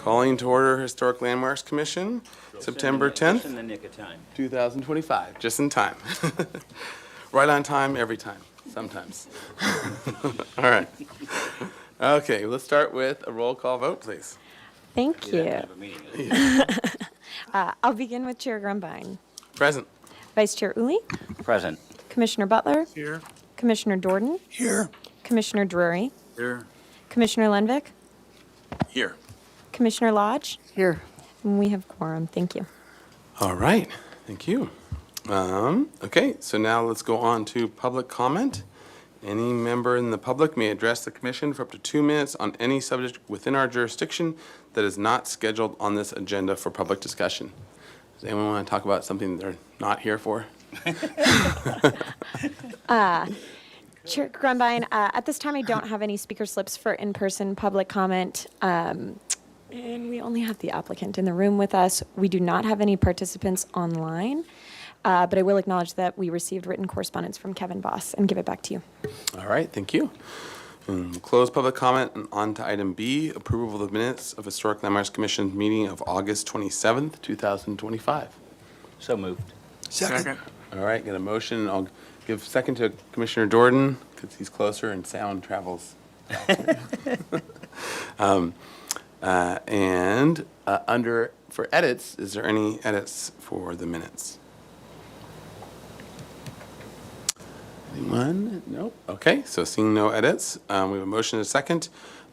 Calling to order Historic Landmarks Commission, September 10th, Just in the nick of time. 2025, just in time. Right on time, every time, sometimes. All right. Okay, let's start with a roll call vote, please. Thank We you. have a meeting, isn't it? I'll begin with Chair Grumbine. Present. Vice Chair Uli, Present. Commissioner Butler, Here. Commissioner Dorden, Here. Commissioner Drury, Here. Commissioner Lenvik, Here. Commissioner Lodge, Here. and we have quorum. Thank you. All right, thank you. Okay, so now let's go on to public comment. Any member in the public may address the commission for up to 2 minutes on any subject within our jurisdiction that is not scheduled on this agenda for public discussion. Does anyone want to talk about something they're not here for? Chair Grumbine, at this time, I don't have any speaker slips for in-person public comment. And we only have the applicant in the room with us. We do not have any participants online, but I will acknowledge that we received written correspondence from Kevin Voss and give it back to you. All right, thank you. And close public comment and on to item B, approval of the minutes of Historic Landmarks Commission meeting of August 27th, 2025. So moved. Second. All right, got a motion. I'll give second to Commissioner Dorden because he's closer and sound travels faster. For edits, is there any edits for the minutes? Anyone? Nope. Okay, so seeing no edits, we have a motion and a second.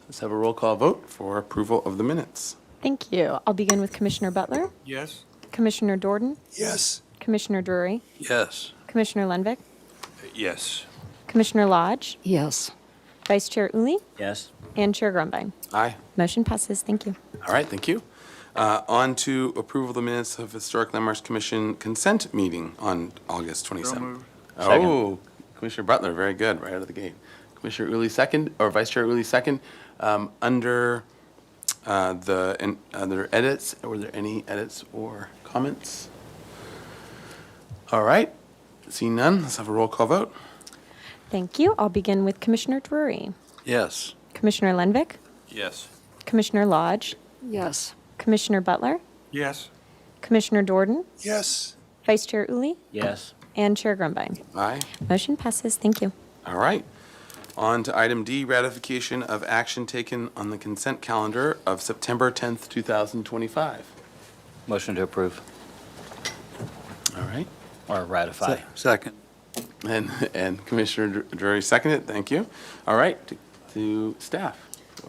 Let's have a roll call vote for approval of the minutes. Thank you. I'll begin with Commissioner Butler, Yes. Commissioner Dorden, Yes. Commissioner Drury, Yes. Commissioner Lenvik, Yes. Commissioner Lodge, Yes. Vice Chair Uli, Yes. and Chair Grumbine. Aye. Motion passes. Thank you. All right, thank you. On to approval of the minutes of Historic Landmarks Commission consent meeting on August 27th. moved. Oh, Commissioner Butler, very good, right out of the gate. Commissioner Uli second, or Vice Chair Uli second. Under other edits, were there any edits or comments? All right, seeing none, let's have a roll call vote. Thank you. I'll begin with Commissioner Drury, Yes. Commissioner Lenvik, Yes. Commissioner Lodge, Yes. Commissioner Butler, Yes. Commissioner Dorden, Yes. Vice Chair Uli, Yes. and Chair Grumbine. Aye. Motion passes. Thank you. All right. On to item D, ratification of action taken on the consent calendar of September 10th, 2025. Motion to approve All right. or ratify. Second. And Commissioner Drury seconded, thank you. All right, to staff.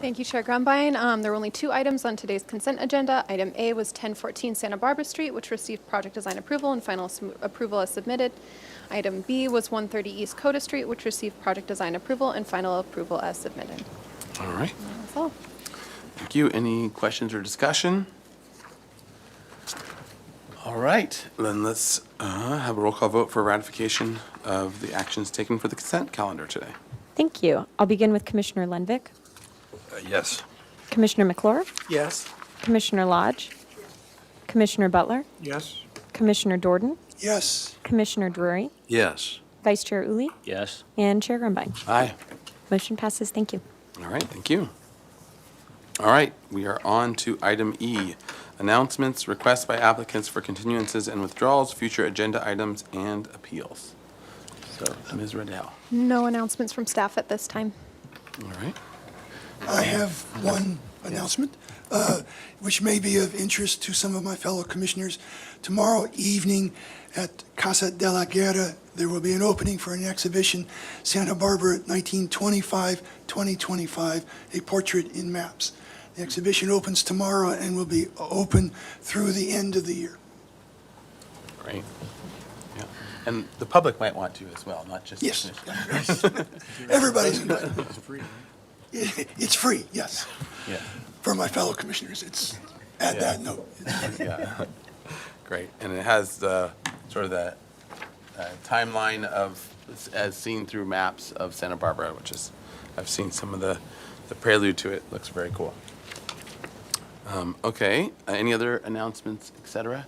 Thank you, Chair Grumbine. There were only 2 items on today's consent agenda. Item A was 1014 Santa Barbara Street, which received project design approval and final approval as submitted. Item B was 130 East Coda Street, which received project design approval and final approval as submitted. All right, That's all. thank you. Any questions or discussion? All right, then let's have a roll call vote for ratification of the actions taken for the consent calendar today. Thank you. I'll begin with Commissioner Lenvik, Yes. Commissioner McClure, Yes. Commissioner Lodge, Commissioner Butler, Yes. Commissioner Dorden, Yes. Commissioner Drury, Yes. Vice Chair Uli, Yes. and Chair Grumbine. Aye. Motion passes. Thank you. All right, thank you. All right, we are on to item E, announcements, requests by applicants for continuances and withdrawals, future agenda items, and appeals. So, Ms. Riddell. No announcements from staff at this time. All right. I have one announcement, which may be of interest to some of my fellow commissioners. Tomorrow evening at Casa de la Guerra, there will be an opening for an exhibition, Santa Barbara 1925-2025, a portrait in maps. The exhibition opens tomorrow and will be open through the end of the year. Great. Yeah, and the public might want to as well, not just. Yes. the commissioners. Everybody's invited. It's free, yes. Yeah, For my fellow commissioners, add that note. yeah. Great, and it has the, sort of the timeline of, as seen through maps of Santa Barbara, which is, I've seen some of the prelude to it, looks very cool. Okay, any other announcements, et cetera?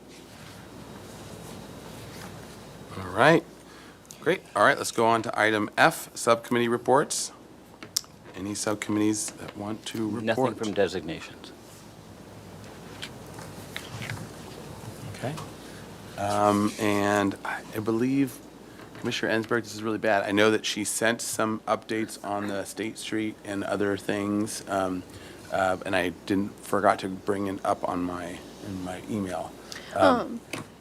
All right, great. All right, let's go on to item F, subcommittee reports. Any subcommittees that want to report? Nothing from designations. Okay. And I believe Commissioner Ensberg, this is really bad. I know that she sent some updates on the State Street and other things, and I forgot to bring it up in my email.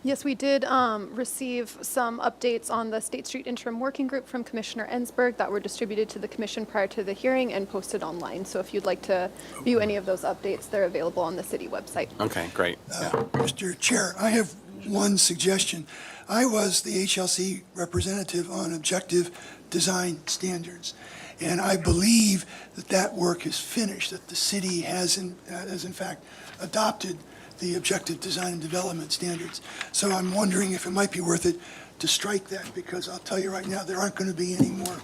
Yes, we did receive some updates on the State Street Interim Working Group from Commissioner Ensberg that were distributed to the commission prior to the hearing and posted online. So if you'd like to view any of those updates, they're available on the city website. Okay, great. Yeah. Mr. Chair, I have one suggestion. I was the HLC representative on objective design standards, and I believe that that work is finished, that the city has in fact adopted the objective design and development standards. So I'm wondering if it might be worth it to strike that, because I'll tell you right now, there aren't going to be any more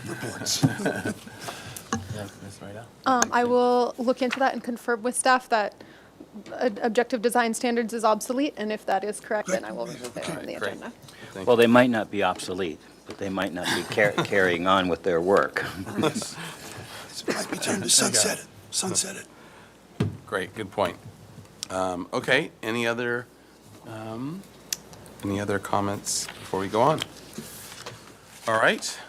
reports. I will look into that and confirm with staff that objective design standards is obsolete, and if that is correct, then I will remove it from the Great. agenda. Thank Well, they might not be obsolete, but they might not be carrying on with their work. It might be time to sunset it. Great, good point. Okay, any other comments before we go on? All right,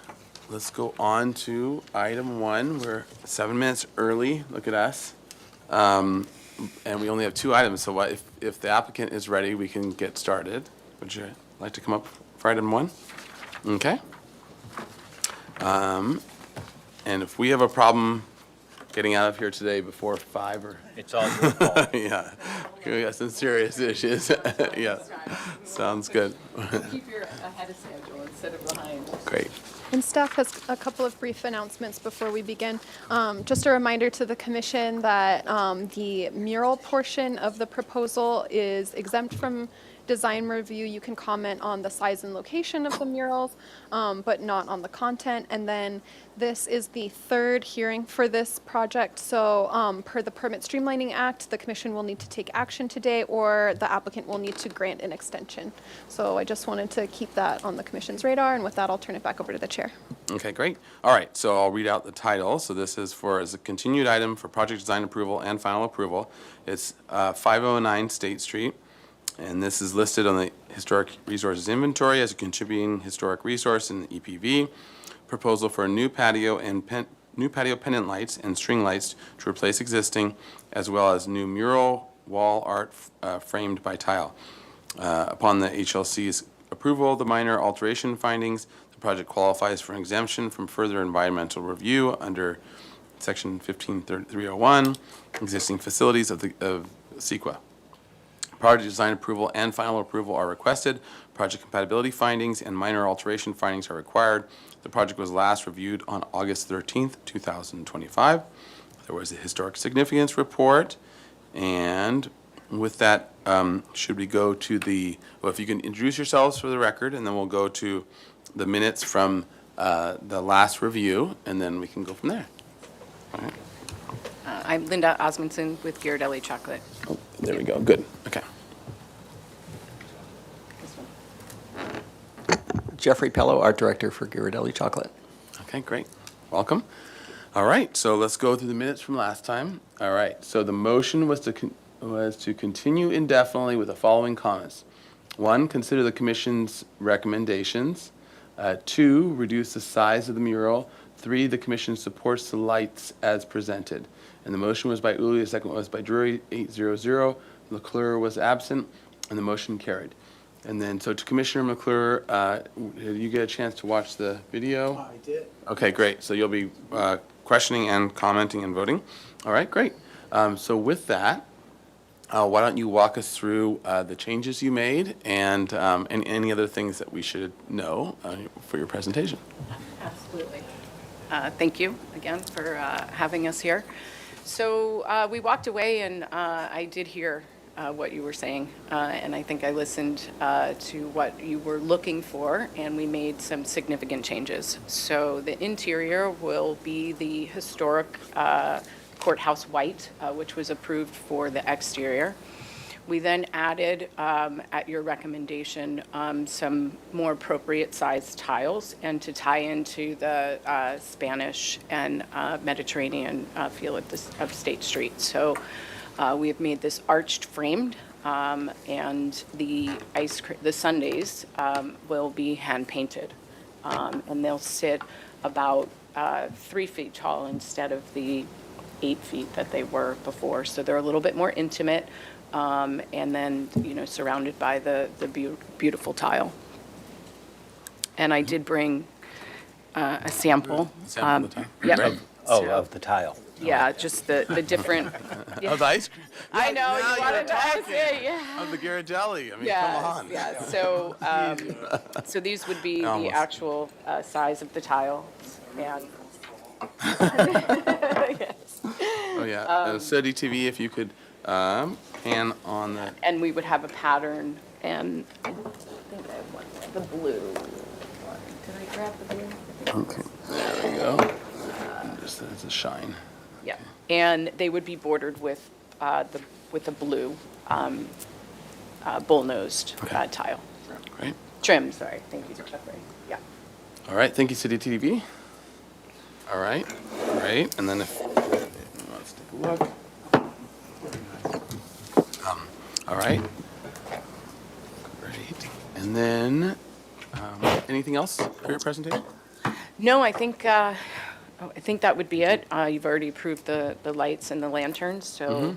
let's go on to item 1. We're 7 minutes early, look at us. And we only have 2 items, so if the applicant is ready, we can get started. Would you like to come up for item 1? Okay. And if we have a problem getting out of here today before 5 or It's all your fault. yeah, we got some serious issues. Yeah, sounds good. Keep your ahead of schedule instead of behind. Great. And staff has a couple of brief announcements before we begin. Just a reminder to the commission that the mural portion of the proposal is exempt from design review. You can comment on the size and location of the murals, but not on the content. And then this is the 3rd hearing for this project. So per the Permit Streamlining Act, the commission will need to take action today, or the applicant will need to grant an extension. So I just wanted to keep that on the commission's radar, and with that, I'll turn it back over to the chair. Okay, great. All right, so I'll read out the title. So this is as a continued item for project design approval and final approval. It's 509 State Street. And this is listed on the Historic Resources Inventory as a contributing historic resource in the EPV. Proposal for a new patio and new patio pendant lights and string lights to replace existing, as well as new mural wall art framed by tile. Upon the HLC's approval of the minor alteration findings, the project qualifies for an exemption from further environmental review under Section 15301, existing facilities of CEQA. Project design approval and final approval are requested. Project compatibility findings and minor alteration findings are required. The project was last reviewed on August 13th, 2025. There was a historic significance report. And with that, should we go to if you can introduce yourselves for the record, and then we'll go to the minutes from the last review, and then we can go from there. All right. I'm Linda Osmondson with Ghirardelli Chocolate. Oh, there we go. Good. Okay. This one. Jeffrey Pello, Art Director for Ghirardelli Chocolate. Okay, great. Welcome. All right, so let's go through the minutes from last time. All right, so the motion was to continue indefinitely with the following comments. 1, consider the commission's recommendations. 2, reduce the size of the mural. 3, the commission supports the lights as presented. And the motion was by Uli, the second was by Drury, 800. McClure was absent, and the motion carried. And then, so to Commissioner McClure, did you get a chance to watch the video? I did. Okay, great. So you'll be questioning and commenting and voting. All right, great. So with that, why don't you walk us through the changes you made and any other things that we should know for your presentation? Absolutely. Thank you again for having us here. So we walked away, and I did hear what you were saying, and I think I listened to what you were looking for, and we made some significant changes. So the interior will be the historic courthouse white, which was approved for the exterior. We then added, at your recommendation, some more appropriate sized tiles, and to tie into the Spanish and Mediterranean feel of State Street. So we have made this arched framed And the the sundaes will be hand-painted. And they'll sit about 3 feet tall instead of the 8 feet that they were before. So they're a little bit more intimate, and then, surrounded by the beautiful tile. And I did bring a sample. Sample of the tile? Yep. Oh, of the tile. Yeah, just the different. Of the ice cream? I know, Now you you're wanted to ask talking. it, yeah. Of the Ghirardelli, I mean, Yeah, come on. yeah, so these would be the Almost. actual size of the tile, and. Yes. Oh, yeah. So DTV, if you could pan on the, And we would have a pattern, and I think I have one, the blue one. Did I grab the blue? okay, there we go. Just as a shine. Yeah, and they would be bordered with the blue bull-nosed Okay. tile. Great. Trim, sorry, thank you, Jeffrey, yeah. All right, thank you, City TV. All right, great. And then if, let's take a look. All right. Great. And then, anything else for your presentation? No, I think that would be it. You've already approved the lights and the lanterns, so,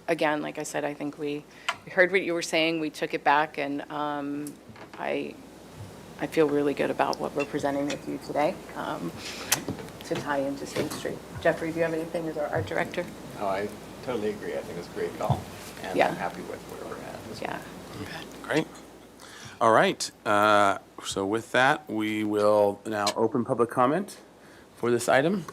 again, like I said, I think we heard what you were saying, we took it back, and I feel really good about what we're presenting with you today, to tie into State Street. Jeffrey, do you have anything as our art director? No, I totally agree. I think it's a great call. And Yeah. I'm happy with where we're at. Yeah. Okay, great. All right, so with that, we will now open public comment for this item.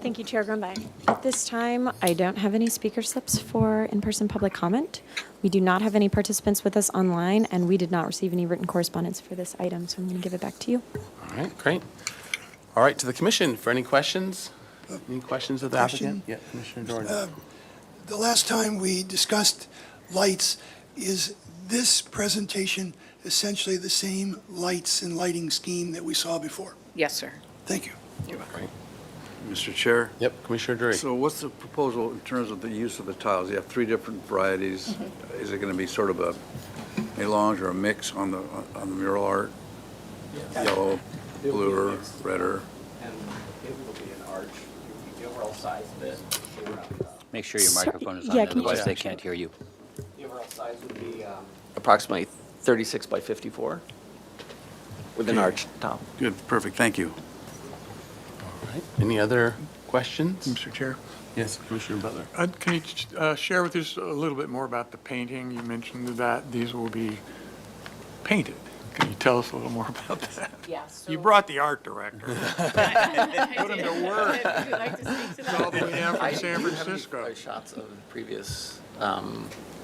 Thank you, Chair Grumbine. At this time, I don't have any speaker slips for in-person public comment. We do not have any participants with us online, and we did not receive any written correspondence for this item, so I'm going to give it back to you. All right, great. All right, to the commission, for any questions? Any questions of the applicant? Yeah, Commissioner Jordan. The last time we discussed lights, is this presentation essentially the same lights and lighting scheme that we saw before? Yes, sir. Thank you. Great. Mr. Chair? Yep, Commissioner Drury. So what's the proposal in terms of the use of the tiles? You have 3 different varieties. Is it going to be sort of a melange or a mix on the mural art? Yellow, bluer, redder? And it will be an arch. The overall size of it, Make sure your microphone is on, yeah, can you otherwise just- they can't hear you. the overall size would be approximately 36 by 54 with an arch top. Good, perfect, thank you. All right, any other questions? Mr. Chair, Yes, Commissioner Butler. can you share with us a little bit more about the painting? You mentioned that these will be painted. Can you tell us a little more about that? Yeah. You brought the art director Put him to work. Would you like to speak to that? all the way down from San Do you have Francisco. any shots of previous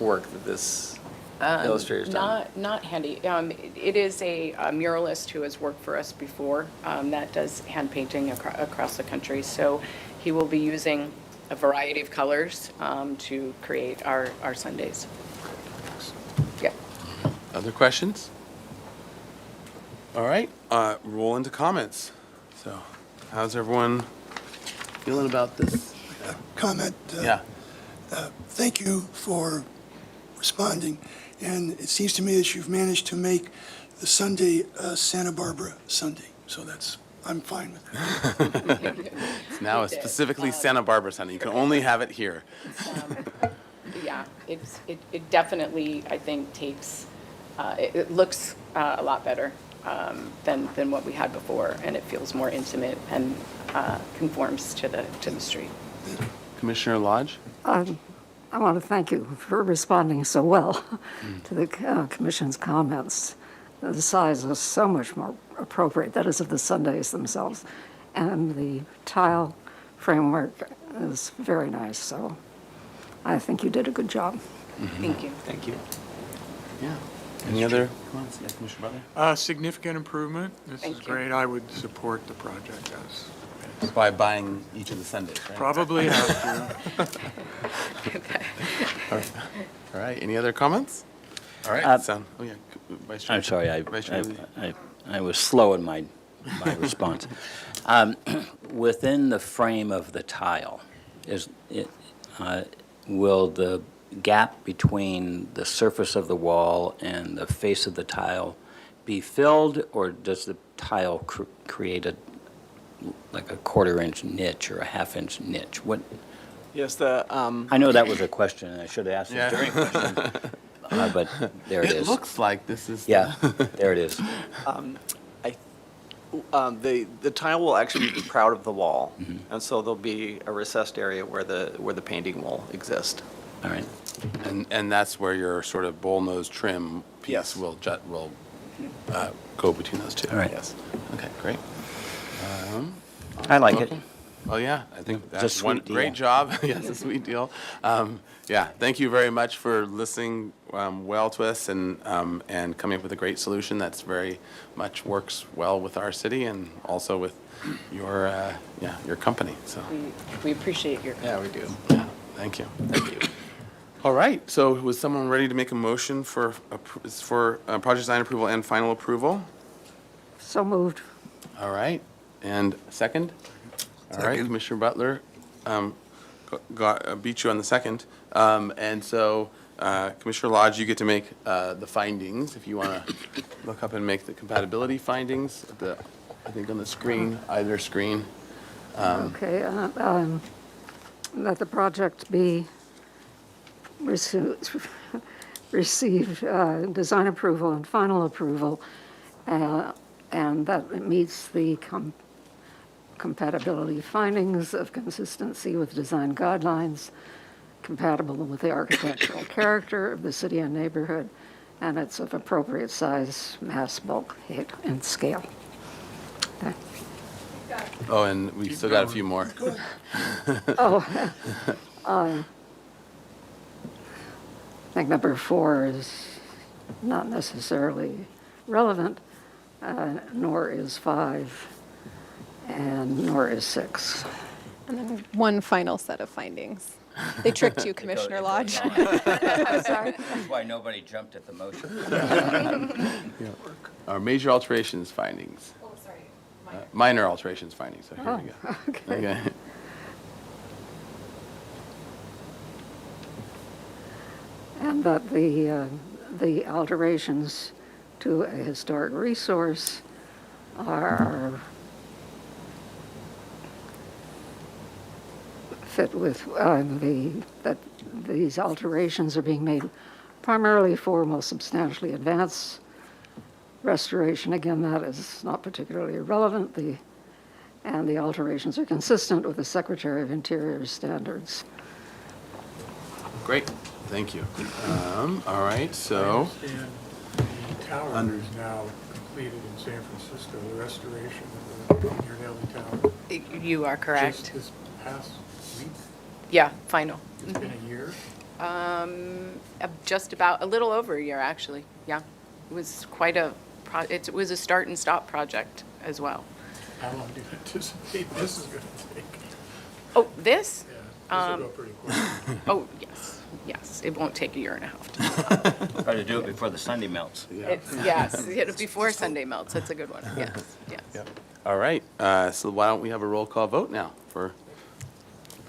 work that this illustrator's done? Not handy. It is a muralist who has worked for us before that does hand painting across the country. So he will be using a variety of colors to create our sundaes. Yeah. Other questions? All right, roll into comments. So, how's everyone feeling about this? Comment. Yeah. Thank you for responding. And it seems to me that you've managed to make the Sunday Santa Barbara Sunday. So I'm fine with that. It's now a specifically Santa Barbara Sunday. You can only have it here. Yeah, it definitely, I think, takes, it looks a lot better than what we had before, and it feels more intimate and conforms to the street. Commissioner Lodge? I want to thank you for responding so well to the Commission's comments. The size is so much more appropriate, that is of the sundaes themselves, and the tile framework is very nice, so I think you did a good job. Thank you. Thank you. Yeah. Any other comments? Yeah, Commissioner Butler? Significant improvement. This is Thank you. great. I would support the project as By buying each of the Sundays, right? probably have to. All right, any other comments? All right, oh yeah, Vice Chair. I'm sorry, Vice Chair Lee. I was slow in my response. Within the frame of the tile, will gap between the surface of the wall and the face of the tile be filled, or does the tile create like a quarter-inch niche or a half-inch niche? What, Yes, I know that was a question, and I should have asked it Yeah. during questions, but there it It is. looks like this is. Yeah, there it is. the tile will actually be proud of the wall, and so there'll be a recessed area where the painting will exist. All right. And that's where your sort of bullnose trim piece Yes. will go between those two. All right. Yes. Okay, great. I like it. Well, yeah, I think It's a that's one sweet great deal. job. Yes, a sweet deal. Yeah, thank you very much for listening well to us and coming up with a great solution that's very much works well with our city and also with your company. So, We appreciate your. Yeah, we do. yeah, thank you. Thank you. All right, so was someone ready to make a motion for project design approval and final approval? So moved. All right, and second? All right, Commissioner Butler beat you on the second. And so, Commissioner Lodge, you get to make the findings, if you want to look up and make the compatibility findings, I think on the screen, either screen. Okay, that the project be receive design approval and final approval, and that it meets the compatibility findings of consistency with design guidelines, compatible with the architectural character of the city and neighborhood, and it's of appropriate size, mass, bulk, height, and scale. Okay. Oh, and we still got a few more. Oh, I think number 4 is not necessarily relevant, nor is 5, and nor is 6. And then one final set of findings. They tricked you, Commissioner Lodge. I'm sorry. That's why nobody jumped at the motion. Our major alterations findings. Oh, sorry. Minor alterations findings, so here we go. Okay. Okay. And that the alterations to a historic resource are fit with that these alterations are being made primarily for most substantially advanced restoration. Again, that is not particularly relevant. And the alterations are consistent with the Secretary of Interior standards. Great, thank you. All right, so, And the tower is now completed in San Francisco, the restoration of the near Delhi Tower. You are correct. Just this past week, Yeah, final. it's been a year. Just about, a little over a year, actually. Yeah. It was quite it was a start and stop project as well. How long do you anticipate this is going to take? Oh, this? Yeah, this will go pretty quick. Oh, yes. It won't take a year and a half to Try to do it before the Sunday melts. Yes, before Sunday melts. That's a good one. Yes. yep. All right, so why don't we have a roll call vote now for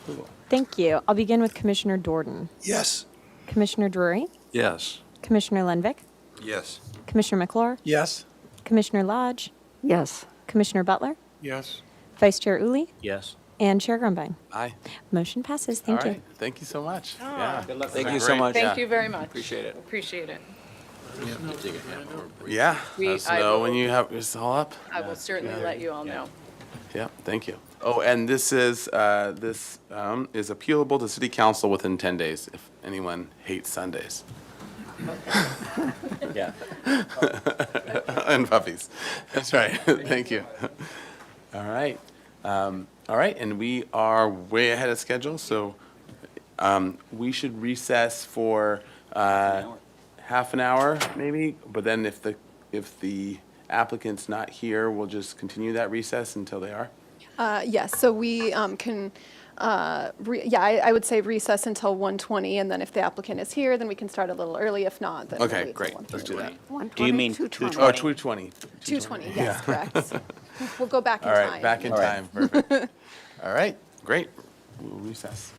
approval? Thank you. I'll begin with Commissioner Dorden. Yes. Commissioner Drury, Yes. Commissioner Lenvik, Yes. Commissioner McClure, Yes. Commissioner Lodge, Yes. Commissioner Butler, Yes. Vice Chair Uli, Yes. and Chair Grumbine. Aye. Motion passes. Thank All you. right, thank you so much. Yeah. Good luck. Thank you so Great. much. Thank you very much. Appreciate it. Appreciate it. Yeah, let us I know will- when you have this all up. I will certainly let you all know. Yeah, thank you. Oh, and this is appealable to city council within 10 days if anyone hates Sundays. Yeah. And puppies. That's right. Thank you. All right. All right, and we are way ahead of schedule, so we should recess for half an hour maybe, but then if the applicant's not here, we'll just continue that recess until they are. Yes, so we can, I would say recess until 1:20, and then if the applicant is here, then we can start a little early. If not, then we'll Okay, wait till great. 1:30. Let's do that. 120, Do you mean 220? Oh, 2:20. 2:20, yes, correct. We'll go back in All time. right, back in All right. time. Perfect. All right, great. We'll recess.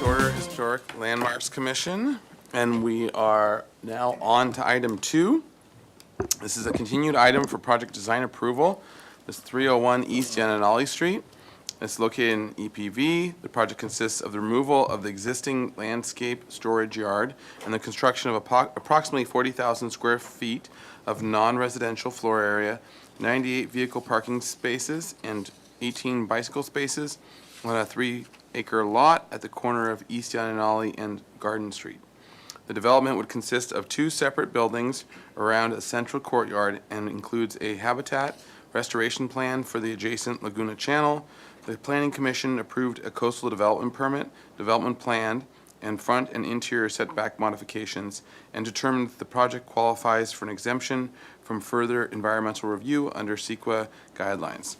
Order Historic Landmarks Commission, and we are now on to item 2. This is a continued item for project design approval. This is 301 East Yananali Street. It's located in EPV. The project consists of the removal of the existing landscape storage yard and the construction of approximately 40,000 square feet of non-residential floor area, 98 vehicle parking spaces, and 18 bicycle spaces on a 3-acre lot at the corner of East Yananali and Garden Street. The development would consist of 2 separate buildings around a central courtyard and includes a habitat restoration plan for the adjacent Laguna Channel. The Planning Commission approved a coastal development permit, development plan, and front and interior setback modifications, and determined that the project qualifies for an exemption from further environmental review under CEQA guidelines.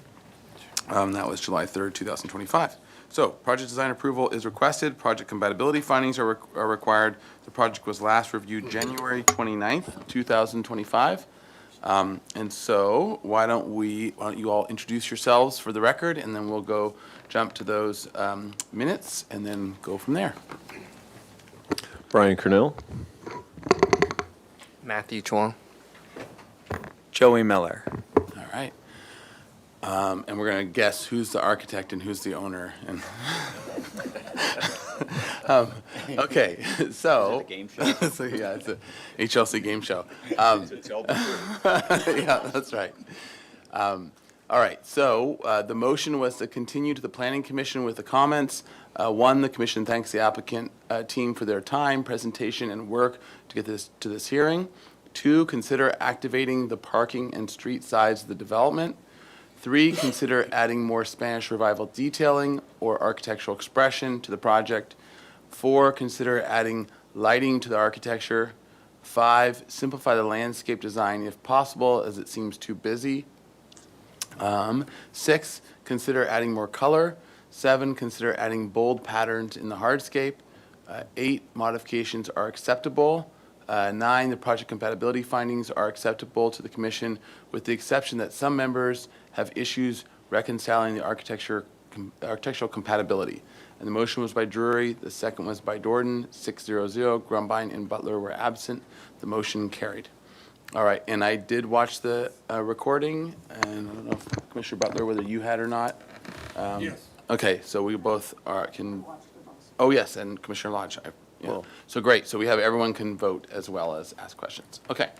That was July 3rd, 2025. So, project design approval is requested. Project compatibility findings are required. The project was last reviewed January 29th, 2025. And so, why don't you all introduce yourselves for the record, and then we'll jump to those minutes, and then go from there. Brian Cornell. Matthew Chuang. Joey Miller. All right. And we're going to guess who's the architect and who's the owner. And okay, so. Is it a game show? So, yeah, it's a HLC game show. Yeah, that's right. All right, so the motion was to continue to the Planning Commission with the comments. 1, the commission thanks the applicant team for their time, presentation, and work to get this to this hearing. 2, consider activating the parking and street sides of the development. 3, consider adding more Spanish Revival detailing or architectural expression to the project. 4, consider adding lighting to the architecture. 5, simplify the landscape design if possible, as it seems too busy. 6, consider adding more color. 7, consider adding bold patterns in the hardscape. 8, modifications are acceptable. 9, the project compatibility findings are acceptable to the commission, with the exception that some members have issues reconciling the architectural compatibility. And the motion was by Drury, the second was by Dordan, 6-0-0. Grumbine and Butler were absent. The motion carried. All right, and I did watch the recording, and I don't know if Commissioner Butler, whether you had or not. Yes. Okay, so we both can. Oh, yes, and Commissioner Lodge. Yeah. So great. So we have everyone can vote as well as ask questions. Okay.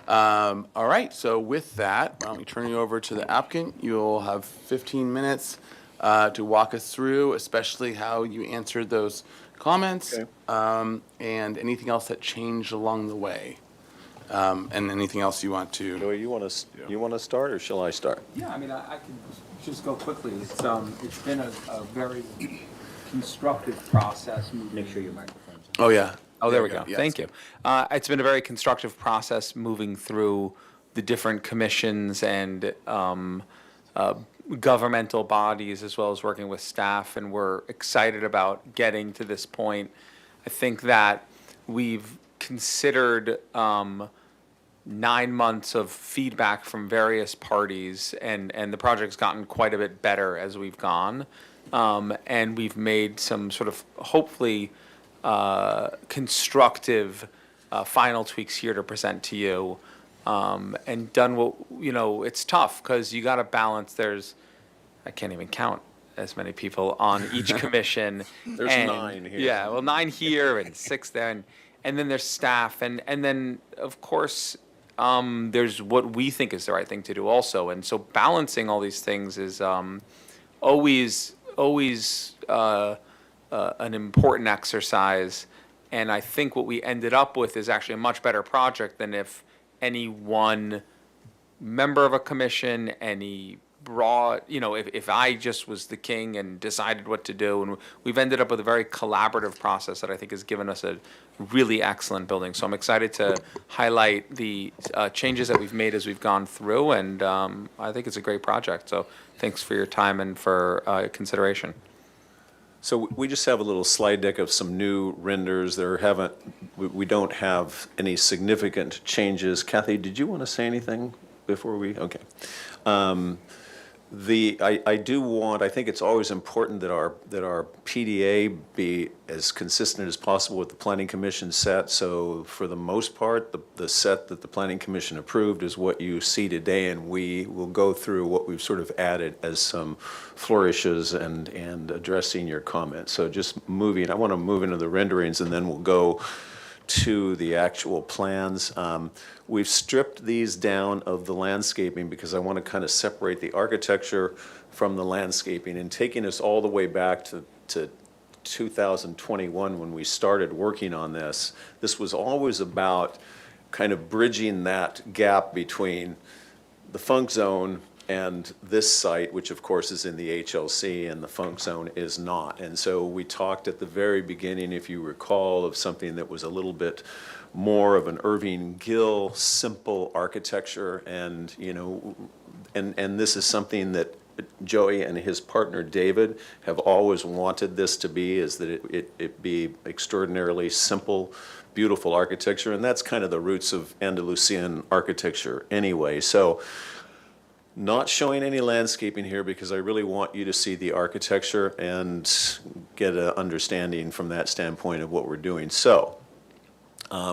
All right. So with that, why don't we turn you over to the applicant? You'll have 15 minutes to walk us through, especially how you answered those comments, and anything else that changed along the way, and anything else you want to. Joey, you want to start, or shall I start? Yeah, I mean, I can just go quickly. It's been a very constructive process. Make sure your microphone's on. Oh yeah. Oh, there we go. Yes. Thank you. It's been a very constructive process moving through the different commissions and governmental bodies, as well as working with staff, and we're excited about getting to this point. I think that we've considered 9 months of feedback from various parties, and the project's gotten quite a bit better as we've gone. And we've made some sort of, hopefully, constructive final tweaks here to present to you, and done what, it's tough because you got to balance. I can't even count as many people on each commission. There's 9 here. Yeah, well, 9 here and 6 there, and then there's staff, and then, of course, there's what we think is the right thing to do also. And so balancing all these things is always an important exercise, and I think what we ended up with is actually a much better project than if any one member of a commission, if I just was the king and decided what to do. And we've ended up with a very collaborative process that I think has given us a really excellent building. So I'm excited to highlight the changes that we've made as we've gone through, and I think it's a great project. So thanks for your time and for consideration. So we just have a little slide deck of some new renders. We don't have any significant changes. Kathy, did you want to say anything before we? Okay. I think it's always important that our PDA be as consistent as possible with the Planning Commission set. So for the most part, the set that the Planning Commission approved is what you see today, and we will go through what we've sort of added as some flourishes and addressing your comments. So just I want to move into the renderings, and then we'll go to the actual plans. We've stripped these down of the landscaping because I want to kind of separate the architecture from the landscaping, and taking us all the way back to 2021 when we started working on this. This was always about kind of bridging that gap between the funk zone and this site, which of course is in the HLC, and the funk zone is not. And so we talked at the very beginning, if you recall, of something that was a little bit more of an Irving Gill simple architecture, and and this is something that Joey and his partner David have always wanted this to be, is that it be extraordinarily simple, beautiful architecture, and that's kind of the roots of Andalusian architecture anyway. So not showing any landscaping here because I really want you to see the architecture and get an understanding from that standpoint of what we're doing. So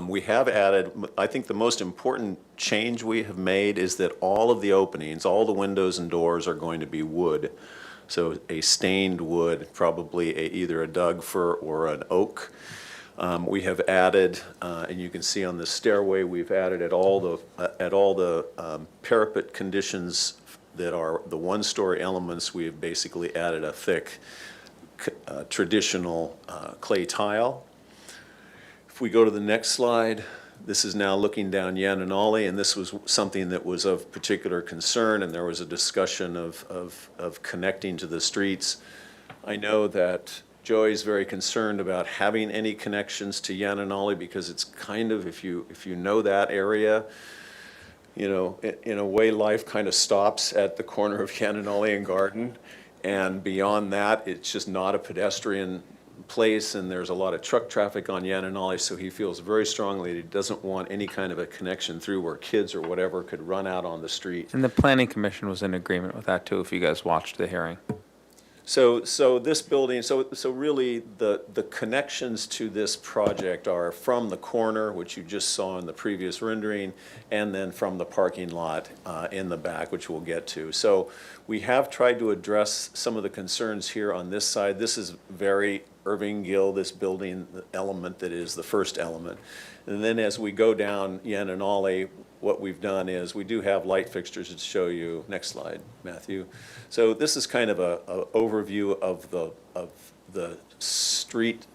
we have added, I think the most important change we have made is that all of the openings, all the windows and doors are going to be wood. So a stained wood, probably either a Doug fir or an oak. We have added, and you can see on the stairway, we've added at all the parapet conditions that are the one-story elements, we have basically added a thick traditional clay tile. If we go to the next slide, this is now looking down Yananali, and this was something that was of particular concern, and there was a discussion of connecting to the streets. I know that Joey's very concerned about having any connections to Yananali because it's kind of, if you know that area, in a way life kind of stops at the corner of Yananali and Garden, and beyond that it's just not a pedestrian place, and there's a lot of truck traffic on Yananali, so he feels very strongly that he doesn't want any kind of a connection through where kids or whatever could run out on the street. And the Planning Commission was in agreement with that too, if you guys watched the hearing. So this building, so really the connections to this project are from the corner, which you just saw in the previous rendering, and then from the parking lot in the back, which we'll get to. So we have tried to address some of the concerns here on this side. This is very Irving Gill, this building element that is the first element. And then as we go down Yananali, what we've done is we do have light fixtures to show you. Next slide, Matthew. So this is kind of a overview of the street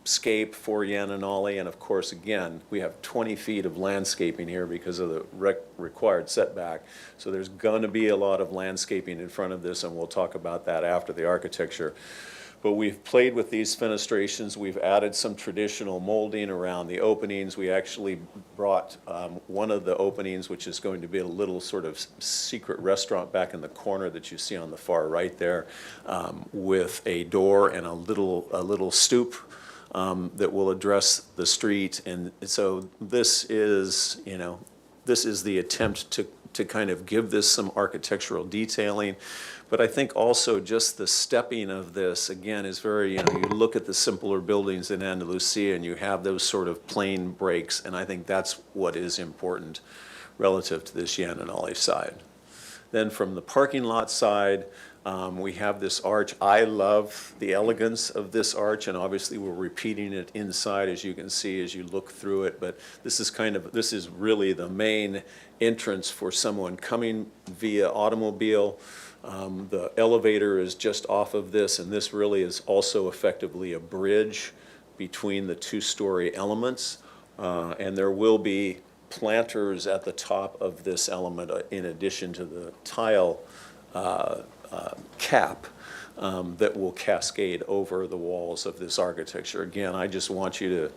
scape for Yananali, and of course, again, we have 20 feet of landscaping here because of the required setback. So there's going to be a lot of landscaping in front of this, and we'll talk about that after the architecture. But we've played with these fenestrations. We've added some traditional molding around the openings. We actually brought one of the openings, which is going to be a little sort of secret restaurant back in the corner that you see on the far right there, with a door and a little stoop that will address the street. And so this is the attempt to kind of give this some architectural detailing. But I think also just the stepping of this, again, is very, you look at the simpler buildings in Andalusia and you have those sort of plain breaks, and I think that's what is important relative to this Yananali side. Then from the parking lot side, we have this arch. I love the elegance of this arch, and obviously we're repeating it inside, as you can see as you look through it, but this is really the main entrance for someone coming via automobile. The elevator is just off of this, and this really is also effectively a bridge between the two-story elements, and there will be planters at the top of this element in addition to the tile cap that will cascade over the walls of this architecture. Again, I just want you to,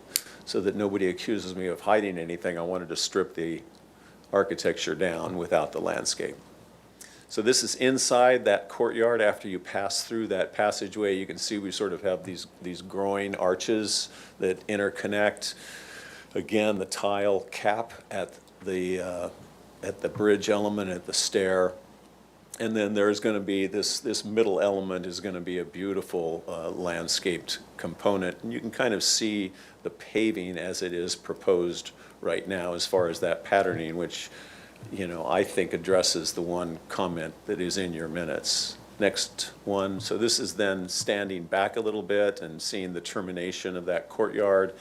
so that nobody accuses me of hiding anything, I wanted to strip the architecture down without the landscape. So this is inside that courtyard. After you pass through that passageway, you can see we sort of have these groin arches that interconnect. Again, the tile cap at the bridge element, at the stair. And then there's going to be, this middle element is going to be a beautiful landscaped component. And you can kind of see the paving as it is proposed right now as far as that patterning, which, you know, I think addresses the one comment that is in your minutes. Next one. So this is then standing back a little bit and seeing the termination of that courtyard.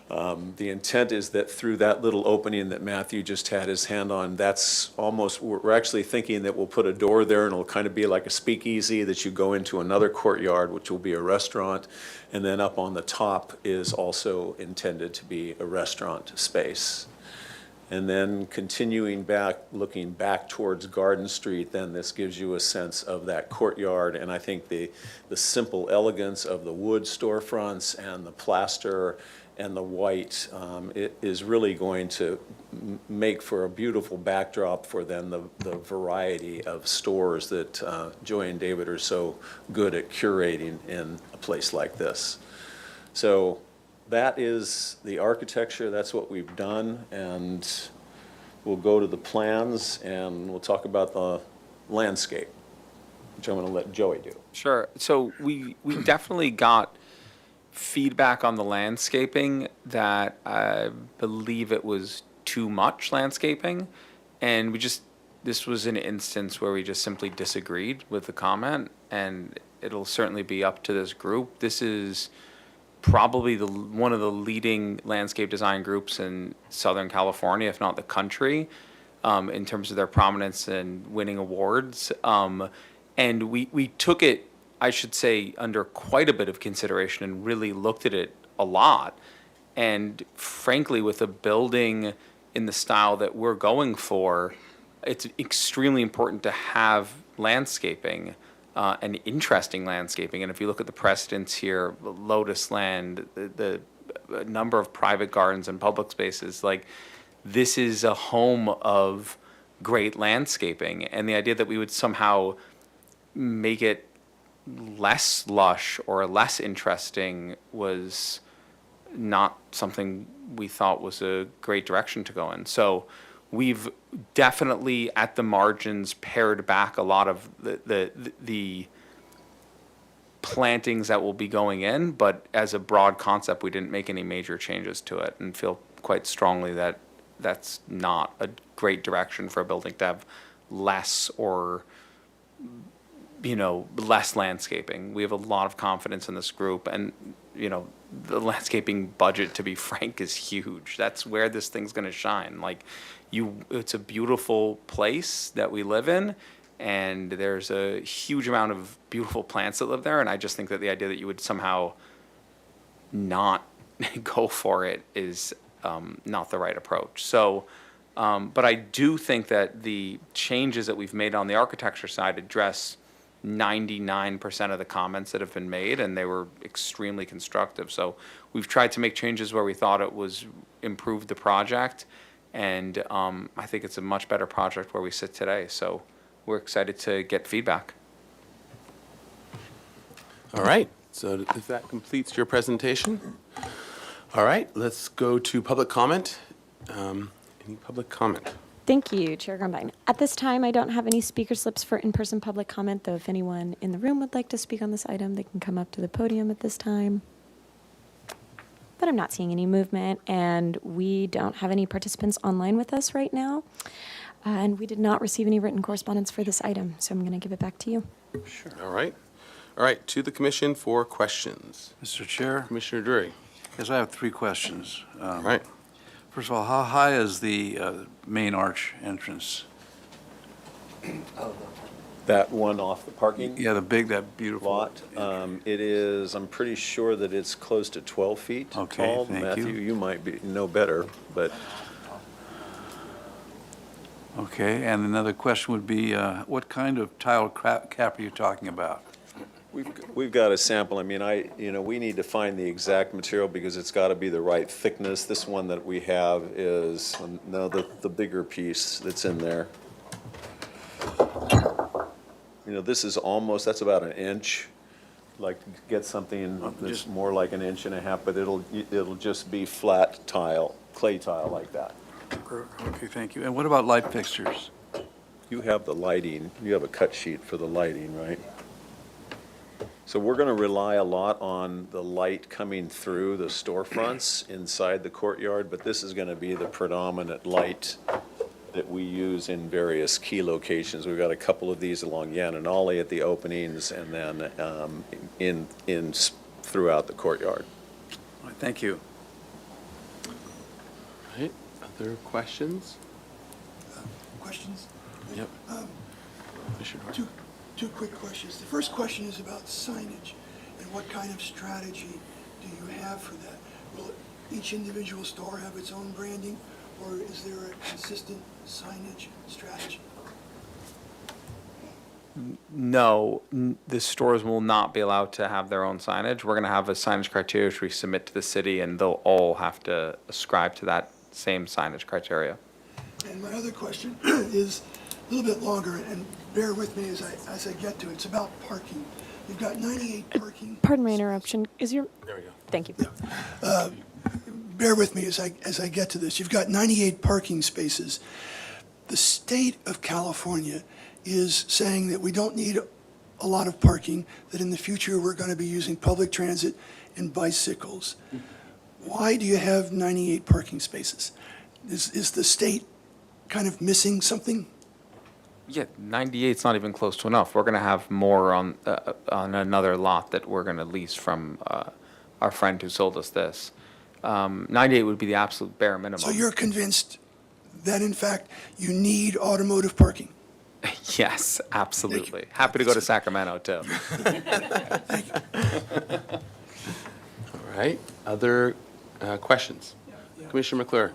The intent is that through that little opening that Matthew just had his hand on, that's almost, we're actually thinking that we'll put a door there and it'll kind of be like a speakeasy that you go into another courtyard, which will be a restaurant. And then up on the top is also intended to be a restaurant space. And then continuing back, looking back towards Garden Street, then this gives you a sense of that courtyard. And I think the simple elegance of the wood storefronts and the plaster and the white, it is really going to make for a beautiful backdrop for then the variety of stores that Joy and David are so good at curating in a place like this. So that is the architecture, that's what we've done, and we'll go to the plans and we'll talk about the landscape, which I'm going to let Joey do. Sure. So we definitely got feedback on the landscaping that I believe it was too much landscaping. And this was an instance where we just simply disagreed with the comment, and it'll certainly be up to this group. This is probably one of the leading landscape design groups in Southern California, if not the country, in terms of their prominence and winning awards. And we took it, I should say, under quite a bit of consideration and really looked at it a lot. And frankly, with a building in the style that we're going for, it's extremely important to have landscaping, and interesting landscaping. And if you look at the precedents here, Lotus Land, the number of private gardens and public spaces, like this is a home of great landscaping. And the idea that we would somehow make it less lush or less interesting was not something we thought was a great direction to go in. So we've definitely at the margins pared back a lot of the plantings that will be going in, but as a broad concept, we didn't make any major changes to it and feel quite strongly that that's not a great direction for a building to have less or, you know, less landscaping. We have a lot of confidence in this group, and, you know, the landscaping budget, to be frank, is huge. That's where this thing's going to shine. Like, it's a beautiful place that we live in, and there's a huge amount of beautiful plants that live there, and I just think that the idea that you would somehow not go for it is not the right approach. So, but I do think that the changes that we've made on the architecture side address 99% of the comments that have been made, and they were extremely constructive. So we've tried to make changes where we thought it was improved the project, and I think it's a much better project where we sit today. So we're excited to get feedback. All right, so if that completes your presentation. All right, let's go to public comment. Any public comment? Thank you, Chair Grumbine. At this time, I don't have any speaker slips for in-person public comment, though if anyone in the room would like to speak on this item, they can come up to the podium at this time. But I'm not seeing any movement, and we don't have any participants online with us right now. And we did not receive any written correspondence for this item, so I'm going to give it back to you. Sure. All right. All right, to the commission for questions. Mr. Chair, Commissioner Drury. yes, I have three questions. All right. First of all, how high is the main arch entrance? That one off the parking Yeah, that beautiful lot, it is, I'm pretty sure that it's close to 12 feet Okay, tall. thank Matthew, you. you might know better, but Okay, and another question would be, what kind of tile cap are you talking about? we've got a sample. I mean, we need to find the exact material because it's got to be the right thickness. This one that we have is, no, the bigger piece that's in there. You know, this is almost, that's about an inch. Like to get something that's more like an inch and a half, but it'll just be flat tile, clay tile like that. Okay, thank you. And what about light fixtures? You have the lighting, you have a cut sheet for the lighting, right? So we're gonna rely a lot on the light coming through the storefronts inside the courtyard, but this is gonna be the predominant light that we use in various key locations. We've got a couple of these along Yananali at the openings, and then throughout the courtyard. All right, thank you. Right, other questions? Questions? Yep. Commissioner Hart. Two quick questions. The first question is about signage, and what kind of strategy do you have for that? Will each individual store have its own branding, or is there a consistent signage strategy? No, the stores will not be allowed to have their own signage. We're going to have a signage criteria which we submit to the city, and they'll all have to ascribe to that same signage criteria. And my other question is a little bit longer, and bear with me as I get to it. It's about parking. You've got 98 parking. Pardon my interruption. There we go. Thank you. Bear with me as I get to this. You've got 98 parking spaces. The state of California is saying that we don't need a lot of parking, that in the future we're going to be using public transit and bicycles. Why do you have 98 parking spaces? Is the state kind of missing something? Yeah, 98's not even close to enough. We're going to have more on another lot that we're going to lease from our friend who sold us this. 98 would be the absolute bare minimum. So you're convinced that, in fact, you need automotive parking? Yes, absolutely. Happy to go to Sacramento, too. All right, other questions? Commissioner McClure?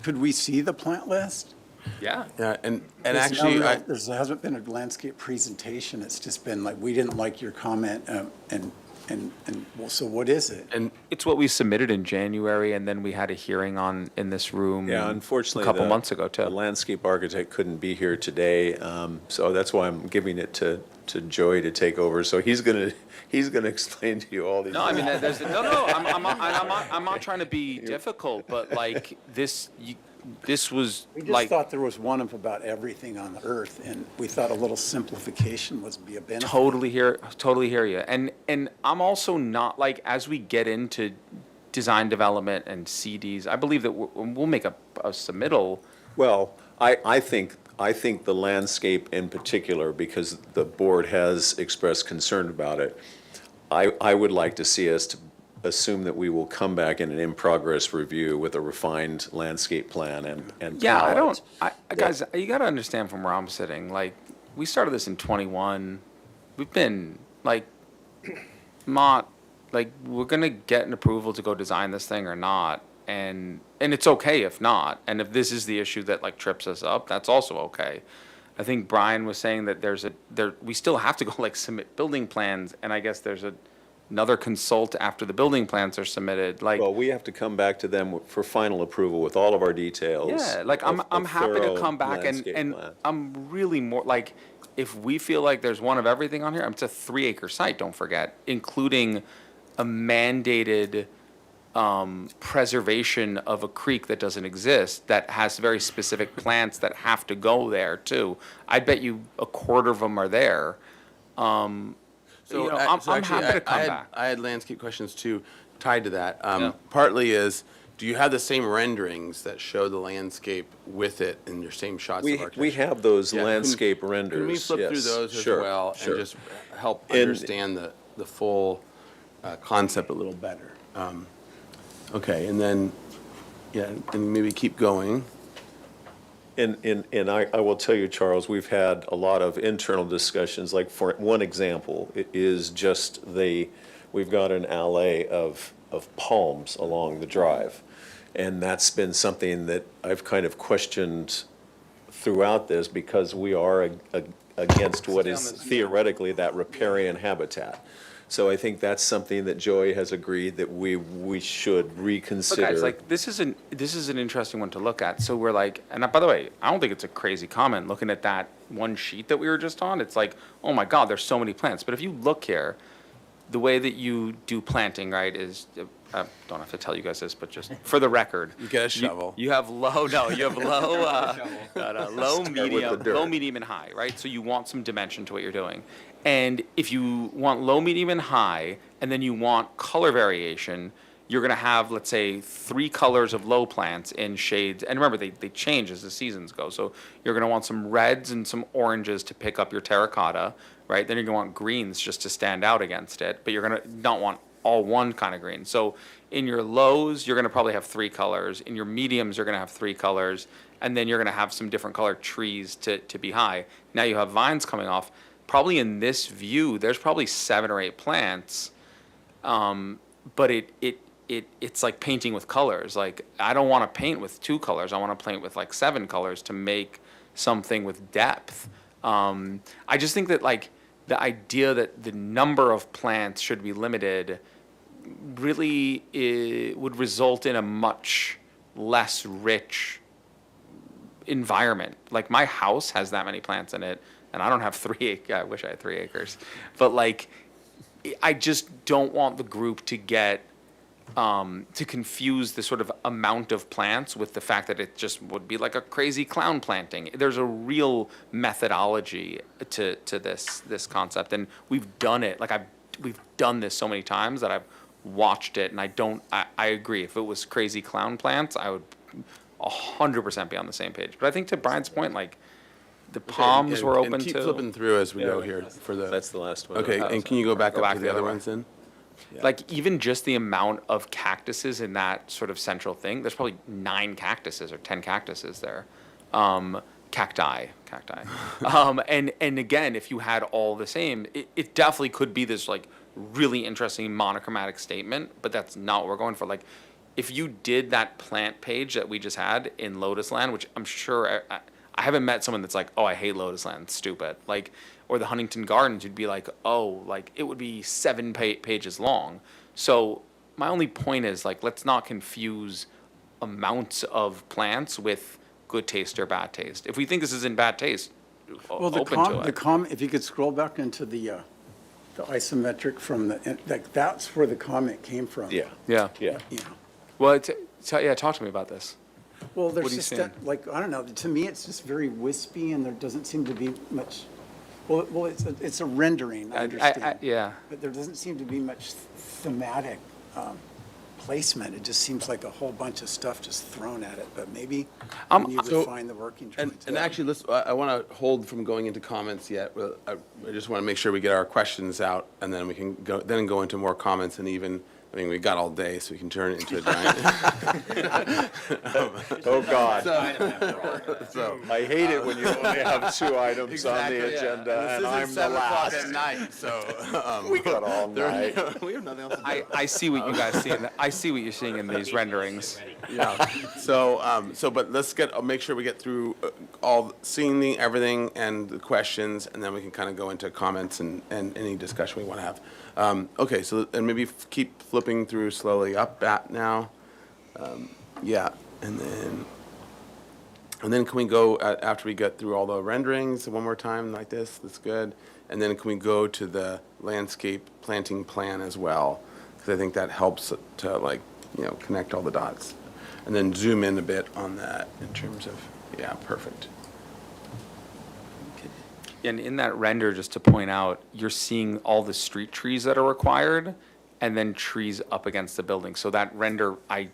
Could we see the plant list? Yeah. Yeah, and There's actually, no- There hasn't been a landscape presentation. It's just been like, we didn't like your comment, and well, so what is it? and It's what we submitted in January, and then we had a hearing in this room Yeah, unfortunately, a couple the- months ago, The too. landscape architect couldn't be here today, so that's why I'm giving it to Joey to take over. So he's gonna explain to you all these. No, I mean, I'm not trying to be difficult, but like this was We just like thought there was one of about everything on the earth, and we thought a little simplification would be a benefit. totally hear you. And I'm also not like, as we get into design development and CDs, I believe that we'll make a submittal. Well, I think the landscape in particular, because the board has expressed concern about it, I would like to see us to assume that we will come back in an in-progress review with a refined landscape plan and Yeah, palette. guys, you got to understand from where I'm sitting, like, we started this in '21. We've been, like, not, like, we're going to get an approval to go design this thing or not, and it's okay if not. And if this is the issue that, like, trips us up, that's also okay. I think Brian was saying that we still have to go, like, submit building plans, and I guess there's another consult after the building plans are submitted, like. Well, we have to come back to them for final approval with all of our details. Yeah, like of I'm happy to thorough come back landscape and plan. I'm really more like, if we feel like there's one of everything on here, it's a 3-acre site, don't forget, including a mandated preservation of a creek that doesn't exist, that has very specific plants that have to go there too. I bet you a quarter of them are there. so, You know, so I'm actually, happy to come I back. had landscape questions too, tied to that. Yeah. Partly is, do you have the same renderings that show the landscape with it in your same shots of architecture? We have those Yeah, landscape renders, Can we flip through yes, those as sure, well sure. and just help And- understand the full concept a little better? Okay, and then, yeah, and maybe keep going. And I will tell you, Charles, we've had a lot of internal discussions, like for one example, it is just we've got an alley of palms along the drive. And that's been something that I've kind of questioned throughout this, because we are against what is theoretically that riparian habitat. So I think that's something that Joey has agreed that we should Look, reconsider. guys, like, this is an interesting one to look at. So we're like, and by the way, I don't think it's a crazy comment looking at that one sheet that we were just on. It's like, oh my God, there's so many plants. But if you look here, the way that you do planting, right, is, I don't have to tell you guys this, but just for the record. You get a shovel. You have low, no, you have low, low, medium, and high, right? So you want some dimension to what you're doing. And if you want low, medium, and high, and then you want color variation, you're gonna have, let's say, 3 colors of low plants in shades. And remember, they change as the seasons go. So you're gonna want some reds and some oranges to pick up your terracotta, right? Then you're gonna want greens just to stand out against it, but you're gonna not want all one kind of green. So in your lows, you're gonna probably have 3 colors. In your mediums, you're gonna have 3 colors. And then you're gonna have some different colored trees to be high. Now you have vines coming off. Probably in this view, there's probably 7 or 8 plants. But it's like painting with colors. Like, I don't wanna paint with 2 colors. I wanna paint with like 7 colors to make something with depth. I just think that, like, the idea that the number of plants should be limited really would result in a much less rich environment. Like, my house has that many plants in it, and I don't have 3 acres. I wish I had 3 acres. But, like, I just don't want the group to get to confuse the sort of amount of plants with the fact that it just would be like a crazy clown planting. There's a real methodology to this concept, and we've done it. Like, we've done this so many times that I've watched it, and I agree. If it was crazy clown plants, I would 100% be on the same page. But I think, to Brian's point, like, the palms were open and keep to. flipping through as we go here for the. That's the last one. Okay, and can you go back up to the other way. ones then? Like, even just the amount of cactuses in that sort of central thing, there's probably 9 cactuses or 10 cactuses there. Cacti. And again, if you had all the same, it definitely could be this, like, really interesting monochromatic statement, but that's not what we're going for. Like, if you did that plant page that we just had in Lotus Land, which I'm sure, I haven't met someone that's like, oh, I hate Lotus Land, it's stupid. Like, or the Huntington Gardens, you'd be like, oh, like, it would be 7 pages long. So my only point is, like, let's not confuse amounts of plants with good taste or bad taste. If we think this is in bad taste, Well, open to it. if you could scroll back into the isometric from like, that's where the comment came from. Yeah. Yeah. Yeah. You know. Well, talk to me about this. Well, What there's are you just seeing? like, I don't know, to me, it's just very wispy, and there doesn't seem to be much, well, it's a rendering, I understand. Yeah. But there doesn't seem to be much thematic placement. It just seems like a whole bunch of stuff just thrown at it, but maybe when you So- refine the working joints. And actually, I want to hold from going into comments yet. I just want to make sure we get our questions out, and then we can go into more comments, and even, I mean, we got all day, so we can turn it into a giant. Oh, God. So, I hate it when you only have 2 items exactly, on the yeah. agenda, and I'm This is the 7 o'clock last. at night, so. We got all night. We have nothing else to do. I see what you guys see. I see what you're seeing in these renderings. Yeah, but let's make sure we get through seeing everything and the questions, and then we can kind of go into comments and any discussion we want to have. Okay, so, and maybe keep flipping through slowly up now. Yeah, and then can we go, after we get through all the renderings one more time like this, that's good. And then can we go to the landscape planting plan as well? Because I think that helps to, like, connect all the dots. And then zoom in a bit on that in terms of, yeah, perfect. And in that render, just to point out, you're seeing all the street trees that are required, and then trees up against the building. So that render, I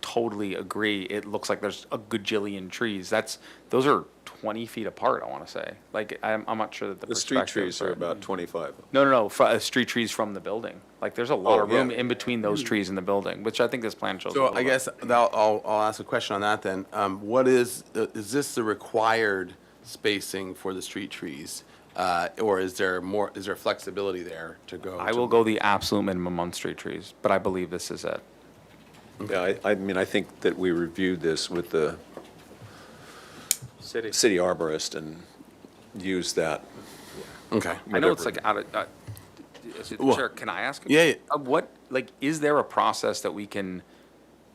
totally agree. It looks like there's a gajillion trees. Those are 20 feet apart, I want to say. Like, I'm not sure that The street trees are about 25. No, street trees from the building. Like, there's a lot of room yeah. in between those trees and the building, which I think this plan shows. a So little I bit. guess I'll ask a question on that then. What is this the required spacing for the street trees? Or is there flexibility there to go? I will go the absolute minimum on street trees, but I believe this is it. Yeah, I mean, I think that we reviewed this with the city arborist and used that. Okay. I know it's like out of, Chair, can I ask? Yeah. Is there a process that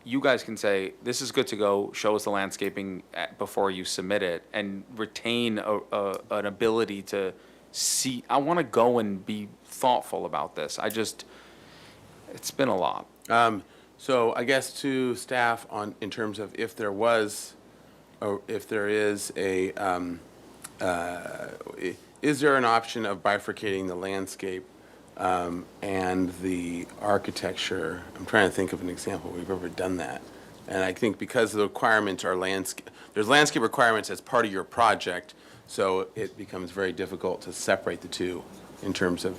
you guys can say, this is good to go, show us the landscaping before you submit it, and retain an ability to see, I want to go and be thoughtful about this. It's been a lot. So I guess to staff in terms of if there was, or if there is is there an option of bifurcating the landscape and the architecture? I'm trying to think of an example we've ever done that. And I think because the requirements are there's landscape requirements as part of your project, so it becomes very difficult to separate the two in terms of,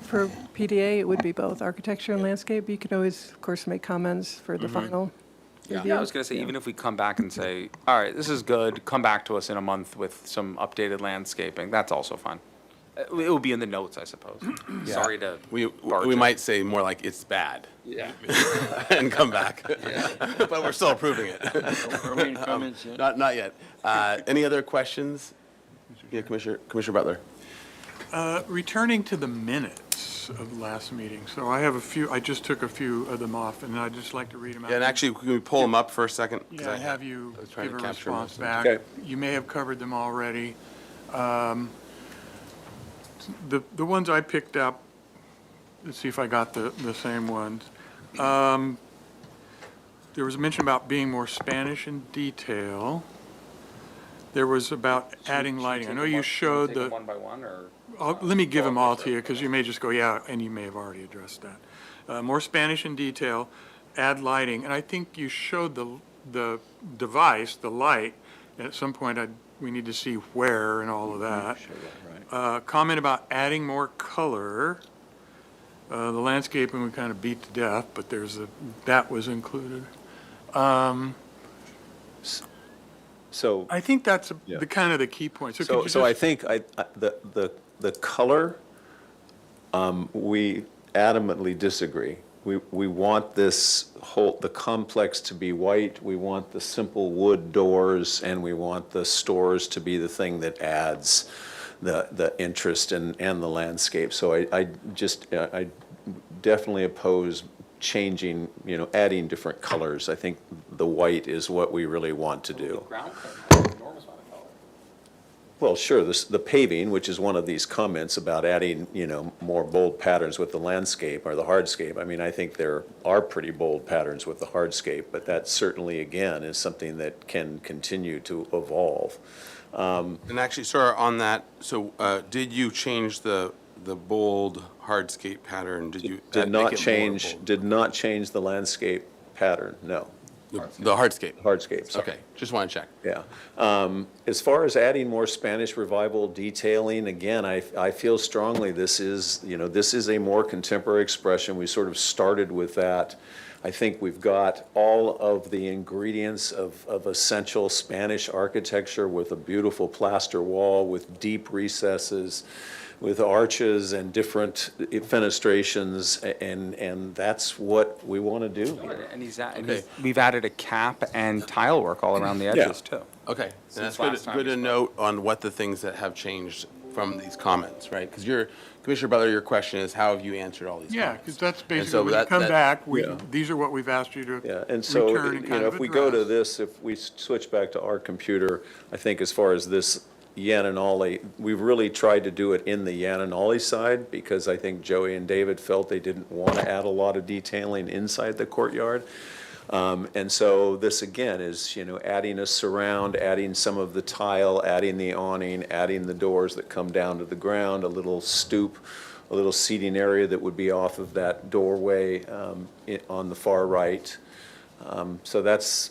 For PDA, it would be both architecture and landscape. You could always, of course, make comments for the final review. Yeah, I was going to say, even if we come back and say, all right, this is good, come back to us in a month with some updated landscaping, that's also fine. It will be in the notes, I suppose. Sorry to we barge in. might say more like it's bad. Yeah. And come back. But we're still approving it. comments yet? Not yet. Any other questions? Yeah, Commissioner Butler. Returning to the minutes of the last meeting, so I just took a few of them off, and I'd just like to read them out. Yeah, and actually, can we pull them up for a second? 'Cause Yeah, have you I was trying give to a capture response most of back. Okay. You may have covered them already. The ones I picked up, let's see if I got the same ones. There was a mention about being more Spanish in detail. There was about adding lighting. I know you showed Take them the, one by one, or? let me give them all to you, because you may just go, yeah, and you may have already addressed that. More Spanish in detail, add lighting, and I think you showed the device, the light, and at some point we need to see where and all of that. Comment about adding more color. The landscaping we kind of beat to death, but that was included. So, I think that's Yeah. the kind of the key point. So could so, you so I just- think the color, we adamantly disagree. We want the complex to be white, we want the simple wood doors, and we want the stores to be the thing that adds the interest and the landscape. So I definitely oppose changing, adding different colors. I think the white is what we really want to do. Ground cover, enormous amount of color. Well, sure, the paving, which is one of these comments about adding, more bold patterns with the landscape or the hardscape. I mean, I think there are pretty bold patterns with the hardscape, but that certainly, again, is something that can continue to evolve. And actually, sir, on that, so did you change the bold hardscape pattern? Did you Did make not it more change, bold? did not change the landscape pattern, no. The hardscape? Hardscape, sorry. Okay, just want to check. Yeah. As far as adding more Spanish revival detailing, again, I feel strongly this is a more contemporary expression. We sort of started with that. I think we've got all of the ingredients of essential Spanish architecture with a beautiful plaster wall, with deep recesses, with arches and different fenestrations, and that's what we want to do here. And we've added a cap and tile work all around the edges, too. Okay, and Since that's last time good we to spoke. note on what the things that have changed from these comments, right? Because Commissioner Butler, your question is, how have you answered all these Yeah, comments? because that's so basically, when you that- come that- back, Yeah. these are what we've asked you to Yeah, and so, return and kind of if we go to address. this, if we switch back to our computer, I think as far as this Yananolly, we've really tried to do it in the Yananolly side, because I think Joey and David felt they didn't want to add a lot of detailing inside the courtyard. And so this, again, is, adding a surround, adding some of the tile, adding the awning, adding the doors that come down to the ground, a little stoop, a little seating area that would be off of that doorway on the far right. So that's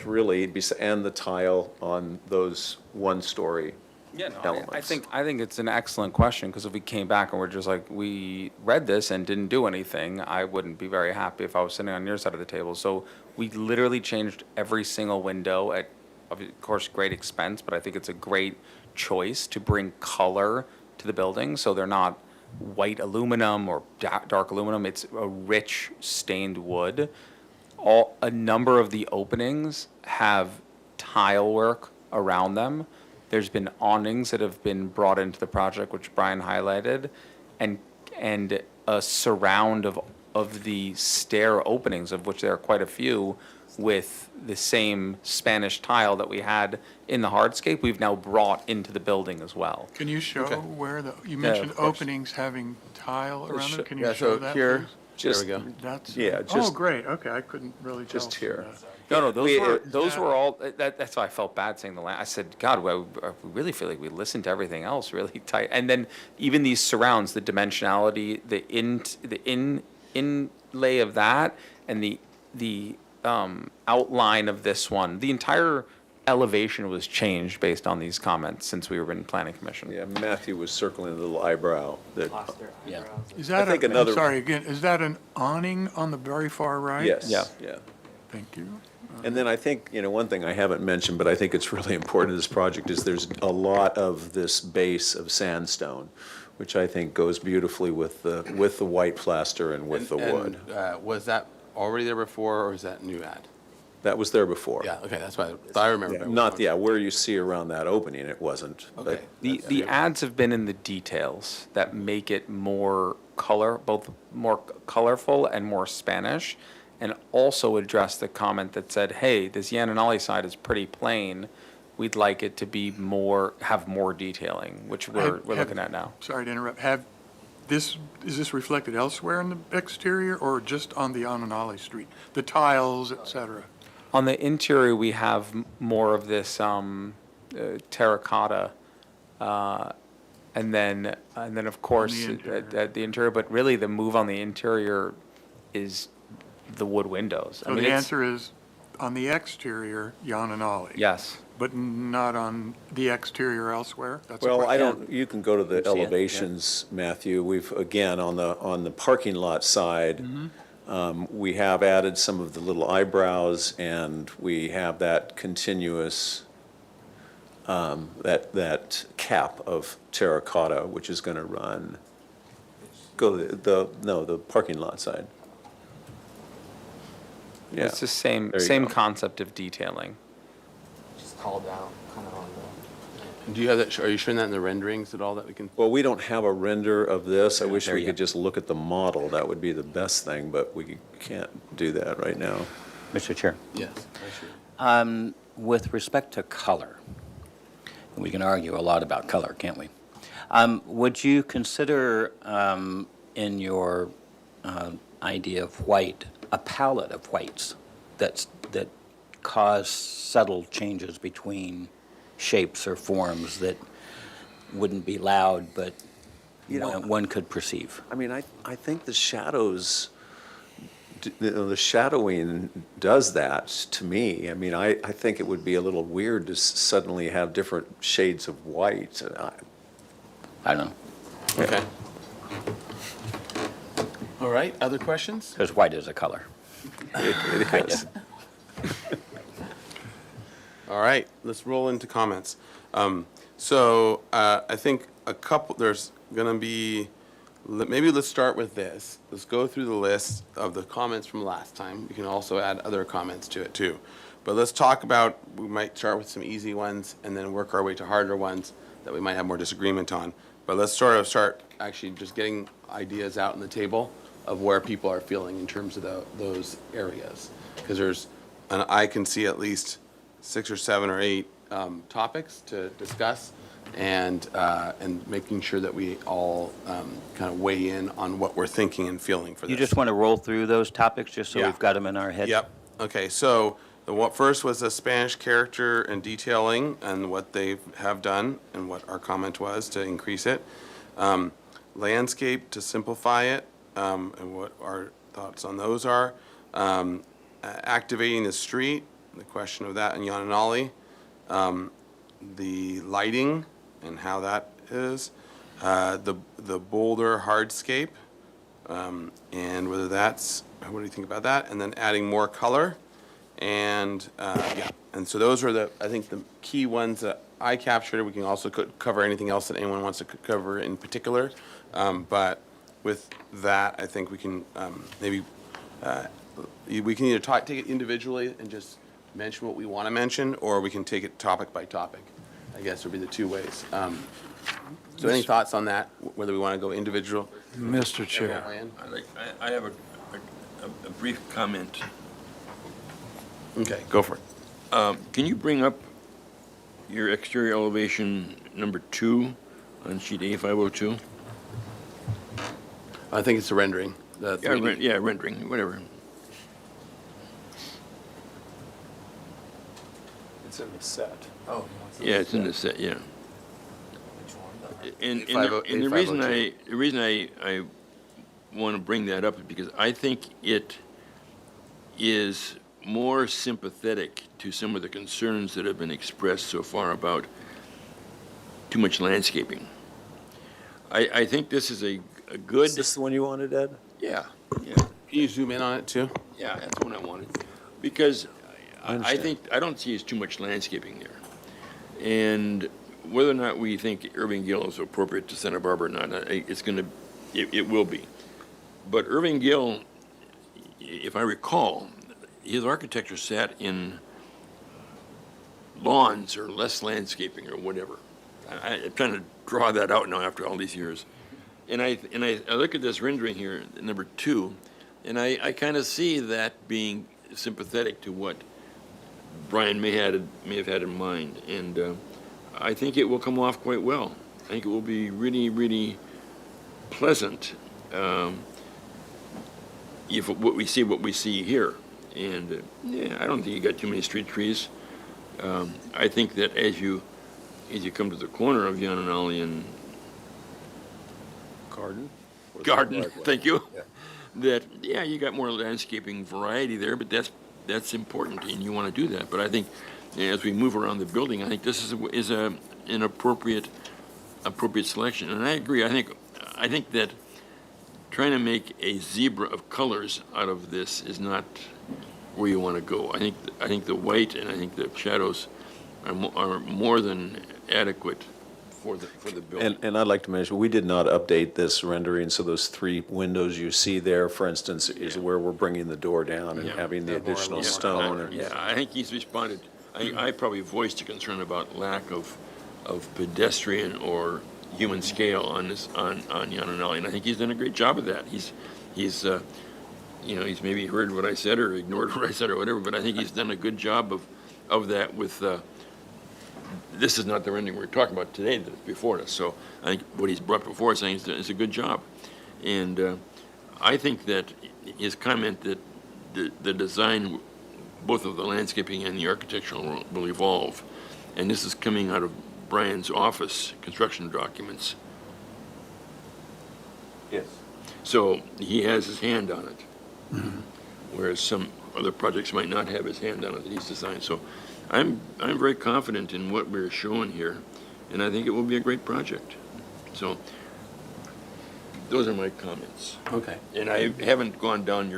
really, and the tile on those one-story Yeah, no, elements. I think it's an excellent question, because if we came back and we're just like, we read this and didn't do anything, I wouldn't be very happy if I was sitting on your side of the table. So we literally changed every single window at, of course, great expense, but I think it's a great choice to bring color to the building, so they're not white aluminum or dark aluminum. It's a rich stained wood. A number of the openings have tile work around them. There's been awnings that have been brought into the project, which Brian highlighted, and a surround of the stair openings, of which there are quite a few, with the same Spanish tile that we had in the hardscape, we've now brought into the building as well. Can you show Okay. where you Yeah, mentioned of course. openings having tile around them? Can you Yeah, show so that, here, please? Just, there we go. That's, Yeah, oh, just- great, okay, I couldn't really tell. just from here. that. No, We- those were all, that's why I felt bad saying the I said, God, well, we really feel like we listened to everything else really tight. And then even these surrounds, the dimensionality, the inlay of that, and the outline of this one, the entire elevation was changed based on these comments since we were in planning commission. yeah, Matthew was circling the little eyebrow that, Yeah. Is that, think I'm another- sorry, again, is that an awning on the very far right? yes, Yeah. yeah. Thank you. And then I think, one thing I haven't mentioned, but I think it's really important to this project, is there's a lot of this base of sandstone, which I think goes beautifully with the white plaster and with the wood. And, was that already there before, or is that new add? That was there before. Yeah, okay, that's why I remember. Yeah, not, yeah, where you see around that opening, it wasn't. but- Okay. The ads have been in the details that make it more both more colorful and more Spanish, and also address the comment that said, hey, this Yananali side is pretty plain. We'd like it to be have more detailing, which we're Have- looking at now. Sorry to interrupt, is this reflected elsewhere in the exterior or just on the Ananali Street? The tiles, et cetera? On the interior, we have more of this terracotta, and then of course interior. at the interior. But really, the move on the interior is the wood windows. So the answer is, on the exterior, Yananali? Yes. But not on the exterior elsewhere? That's a Well, question. you can go to the See it, yeah. elevations, Matthew. We've, again, on the parking lot side, we have added some of the little eyebrows, and we have that continuous, that cap of terracotta, which is going to run, the parking lot side. Yeah. It's the same There you same go. concept of detailing. Just called out, kind of on the. Do you have that, are you showing that in the renderings at all that we can? Well, we don't have a render of this. I wish there we you could go. just look at the model. That would be the best thing, but we can't do that right now. Mr. Chair. Yes, I should. With respect to color, we can argue a lot about color, can't we? Would you consider in your idea of white, a palette of whites that cause subtle changes between shapes or forms that wouldn't be loud, but one could perceive? I mean, I think the shadows, the shadowing does that to me. I mean, I think it would be a little weird to suddenly have different shades of white. I don't know, Okay. All right, other questions? because white is a color. It is. All right, let's roll into comments. So I think there's going to be, maybe let's start with this. Let's go through the list of the comments from last time. We can also add other comments to it too. But let's talk about, we might start with some easy ones and then work our way to harder ones that we might have more disagreement on. But let's start actually just getting ideas out on the table of where people are feeling in terms of those areas. Because I can see at least 6 or 7 or 8 topics to discuss, and making sure that we all kind of weigh in on what we're thinking and feeling for this. You just want to roll through those topics, just so Yeah. we've got them in our head? Yep. Okay, so first was the Spanish character and detailing and what they have done and what our comment was to increase it. Landscape to simplify it, and what our thoughts on those are. Activating the street, the question of that in Yananali. The lighting and how that is. The boulder hardscape, and whether that's, what do you think about that? And then adding more color. And so those are I think the key ones that I captured. We can also cover anything else that anyone wants to cover in particular. But with that, I think we can maybe, we can either take it individually and just mention what we want to mention, or we can take it topic by topic, I guess would be the two ways. So any thoughts on that, whether we want to go individual? Mr. Chair. Ryan? I have a brief comment. Okay, go for it. Can you bring up your exterior elevation number 2 on sheet A502? I think it's a rendering. The 3D. Yeah, rendering, whatever. It's in the set. Oh. Yeah, it's in the set, yeah. And A502. the reason I want to bring that up is because I think it is more sympathetic to some of the concerns that have been expressed so far about too much landscaping. I think this is a good. Is this the one you wanted, Ed? Yeah, yeah, Can you zoom in on it too? yeah, that's what I wanted. Because I understand. think, I don't see as too much landscaping there. And whether or not we think Irving Gill is appropriate to Santa Barbara or not, it's gonna, it will be. But Irving Gill, if I recall, his architecture sat in lawns or less landscaping or whatever. I'm trying to draw that out now after all these years. And I look at this rendering here, number 2, and I kind of see that being sympathetic to what Brian may have had in mind. And I think it will come off quite well. I think it will be really, really pleasant if what we see here. And yeah, I don't think you got too many street trees. I think that as you come to the corner of Yananali and Garden, thank you. Yeah. That, yeah, you got more landscaping variety there, but that's important, and you want to do that. But I think as we move around the building, I think this is an appropriate selection. And I agree. I think that trying to make a zebra of colors out of this is not where you want to go. I think the white and I think the shadows are more than adequate for the building. And I'd like to mention, we did not update this rendering, so those 3 windows you see there, for instance, is where we're bringing the door down and Yeah. having the additional Yeah, stone. and- Yeah, I think he's responded. I probably voiced a concern about lack of pedestrian or human scale on Yananali, and I think he's done a great job of that. He's maybe heard what I said or ignored what I said or whatever, but I think he's done a good job of that with, this is not the rendering we're talking about today that's before us, so I think what he's brought before us is a good job. And I think that his comment that the design, both of the landscaping and the architectural will evolve, and this is coming out of Brian's office, construction documents. Yes. So he has his hand on it, whereas some other projects might not have his hand on it that he's designed. So I'm very confident in what we're showing here, and I think it will be a great project. So those are my comments. Okay. And I haven't gone down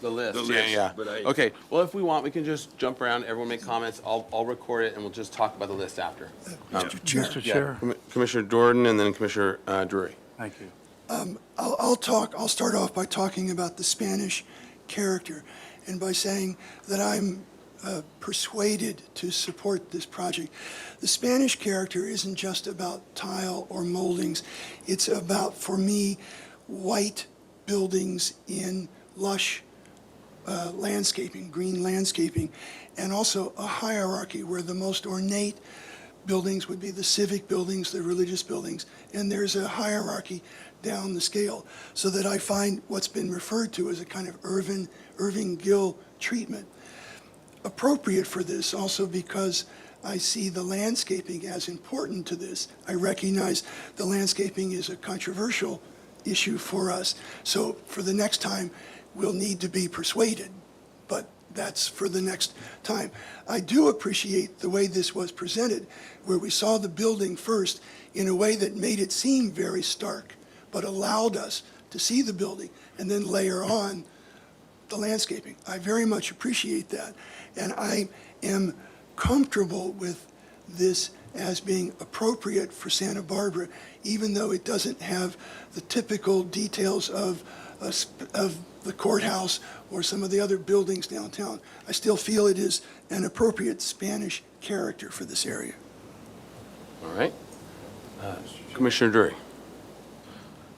The list. The list, Yeah. but I- Okay, well, if we want, we can just jump around, everyone make comments, I'll record it, and we'll just talk about the list after. Mr. Chair. Mr. Yeah, Chair, Commissioner Jordan and then Commissioner Drury. thank you. I'll start off by talking about the Spanish character and by saying that I'm persuaded to support this project. The Spanish character isn't just about tile or moldings. It's about, for me, white buildings in lush landscaping, green landscaping, and also a hierarchy where the most ornate buildings would be the civic buildings, the religious buildings, and there's a hierarchy down the scale, so that I find what's been referred to as a kind of Irving Gill treatment appropriate for this, also because I see the landscaping as important to this. I recognize the landscaping is a controversial issue for us, so for the next time, we'll need to be persuaded, but that's for the next time. I do appreciate the way this was presented, where we saw the building first in a way that made it seem very stark, but allowed us to see the building and then layer on the landscaping. I very much appreciate that, and I am comfortable with this as being appropriate for Santa Barbara, even though it doesn't have the typical details of the courthouse or some of the other buildings downtown. I still feel it is an appropriate Spanish character for this area. All right. Commissioner Drury.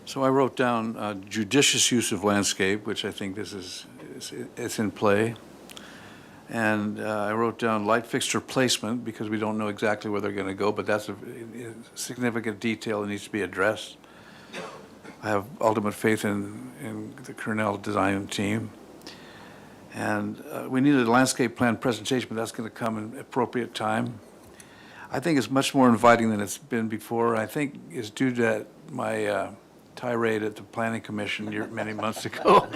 So I wrote down judicious use of landscape, which I think it's in play. And I wrote down light fixture placement, because we don't know exactly where they're going to go, but that's a significant detail that needs to be addressed. I have ultimate faith in the Cornell design team. And we needed a landscape plan presentation, but that's going to come in appropriate time. I think it's much more inviting than it's been before. I think it's due to my tirade at the Planning Commission many months ago.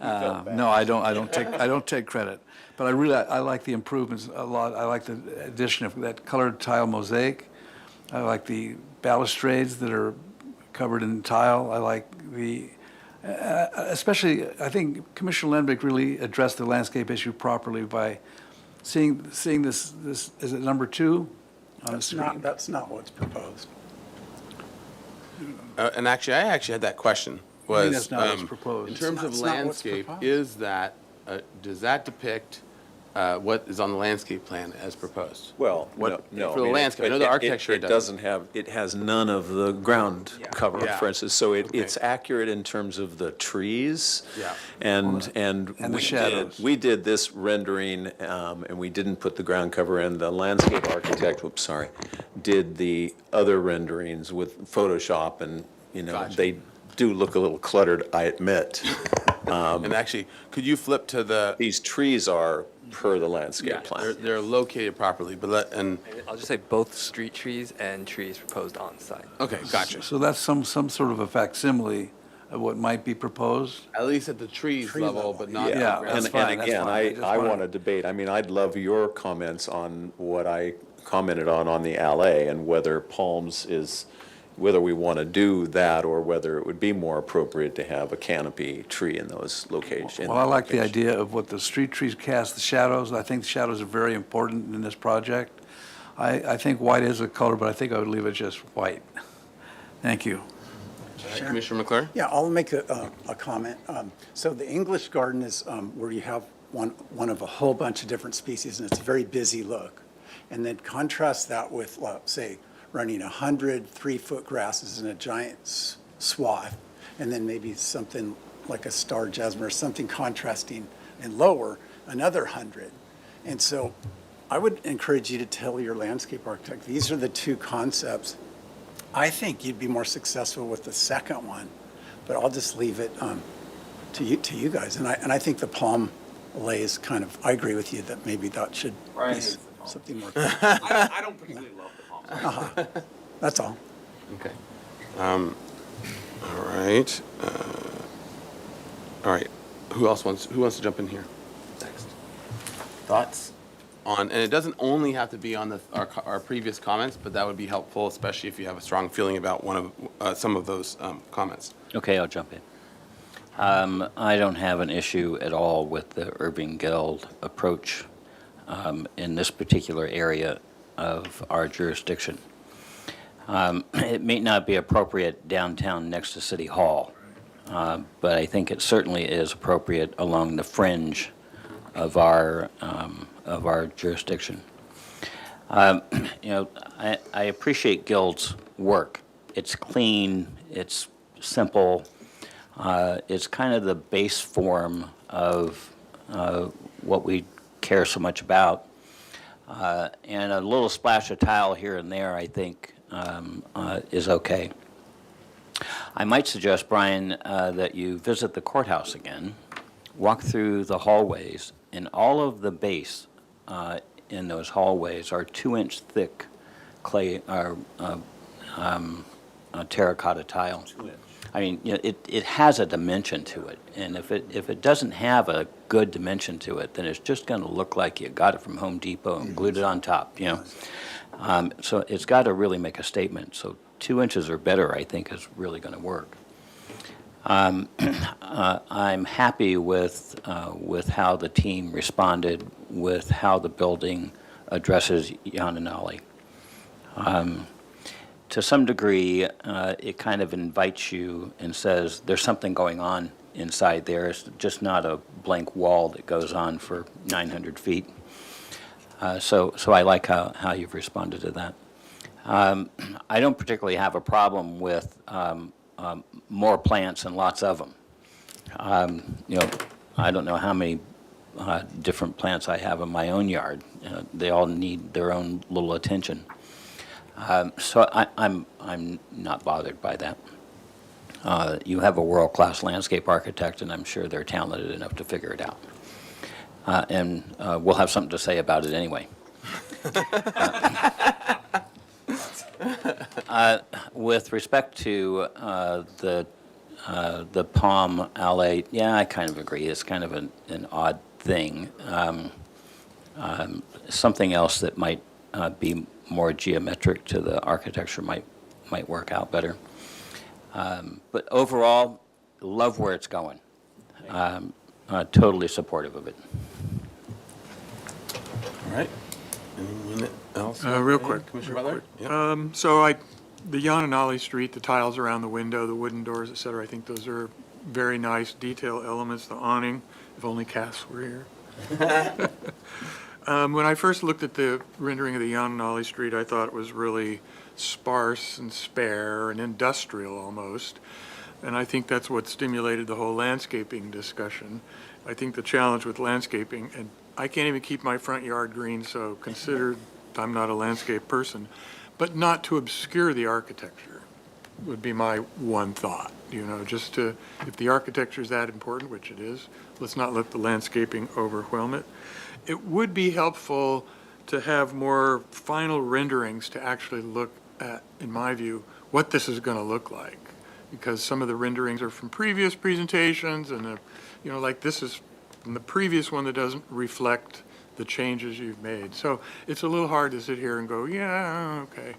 No, I don't take credit. But I like the improvements a lot. I like the addition of that colored tile mosaic. I like the balustrades that are covered in tile. I like the, especially, I think Commissioner Lenbeck really addressed the landscape issue properly by seeing this, is it number 2 on the screen? That's not what's proposed. And actually, I actually had that question. I think that's not what's proposed. In terms of That's not what's landscape, proposed. does that depict what is on the landscape plan as proposed? Well, What- no. for the I mean, landscape, I know the it- architecture It doesn't. doesn't have, it has none of the ground cover, Yeah. for instance, so Okay. it's accurate in terms of the trees. Yeah. And the shadows. we did this rendering, and we didn't put the ground cover in. The landscape architect, did the other renderings with Photoshop, and, Gotcha. they do look a little cluttered, I admit. And actually, could you flip to the, These trees are per the landscape plan. they're located properly, but I'll just say both street trees and trees proposed on site. okay, gotcha. So that's some sort of a facsimile of what might be proposed. At least at the trees level, but not. the Yeah, ground. that's And fine, that's again, fine. I just I wanted- want to debate, I mean, I'd love your comments on what I commented on the alley, and whether palms is, whether we want to do that, or whether it would be more appropriate to have a canopy tree in those locations. Well, I like the idea of what the street trees cast, the shadows. I think the shadows are very important in this project. I think white is a color, but I think I would leave it just white. Thank you. Commissioner McClure? Yeah, I'll make a comment. So the English garden is where you have one of a whole bunch of different species, and it's a very busy look. And then contrast that with, say, running 100 3-foot grasses in a giant swath, and then maybe something like a star jasmine or something contrasting and lower, another 100. And so I would encourage you to tell your landscape architect, these are the 2 concepts. I think you'd be more successful with the second one, but I'll just leave it to you guys. And I think the palm lay is kind of, I agree with you that maybe that should be something more. I don't particularly love the palms. That's all. Okay. All right. All right. Who wants to jump in here? Next. Thoughts on, and it doesn't only have to be on our previous comments, but that would be helpful, especially if you have a strong feeling about some of those comments. Okay, I'll jump in. I don't have an issue at all with the Urban Guild approach in this particular area of our jurisdiction. It may not be appropriate downtown next to City Hall, but I think it certainly is appropriate along the fringe of our jurisdiction. I appreciate Guild's work. It's clean, it's simple, it's kind of the base form of what we care so much about. And a little splash of tile here and there, I think, is okay. I might suggest, Brian, that you visit the courthouse again, walk through the hallways, and all of the base in those hallways are 2-inch thick clay, terracotta tile. I mean, it has a dimension to it, and if it doesn't have a good dimension to it, then it's just going to look like you got it from Home Depot and glued it on top, So it's got to really make a statement. So 2 inches or better, I think, is really going to work. I'm happy with how the team responded, with how the building addresses Yananali. To some degree, it kind of invites you and says there's something going on inside there. It's just not a blank wall that goes on for 900 feet. So I like how you've responded to that. I don't particularly have a problem with more plants and lots of them. I don't know how many different plants I have in my own yard. They all need their own little attention. So I'm not bothered by that. You have a world-class landscape architect, and I'm sure they're talented enough to figure it out. And we'll have something to say about it anyway. With respect to the palm alley, yeah, I kind of agree. It's kind of an odd thing. Something else that might be more geometric to the architecture might work out better. But overall, love where it's going. Totally supportive of it. All right. Anyone else? Real quick. Commissioner real Butler? quick. Yep. So the Yananali Street, the tiles around the window, the wooden doors, et cetera, I think those are very nice detail elements. The awning, if only Cass were here. When I first looked at the rendering of the Yananali Street, I thought it was really sparse and spare and industrial almost. And I think that's what stimulated the whole landscaping discussion. I think the challenge with landscaping, and I can't even keep my front yard green, so consider I'm not a landscape person, but not to obscure the architecture would be my one thought, just to, if the architecture is that important, which it is, let's not let the landscaping overwhelm it. It would be helpful to have more final renderings to actually look at, in my view, what this is going to look like. Because some of the renderings are from previous presentations, and like this is from the previous one that doesn't reflect the changes you've made. So it's a little hard to sit here and go, yeah, okay.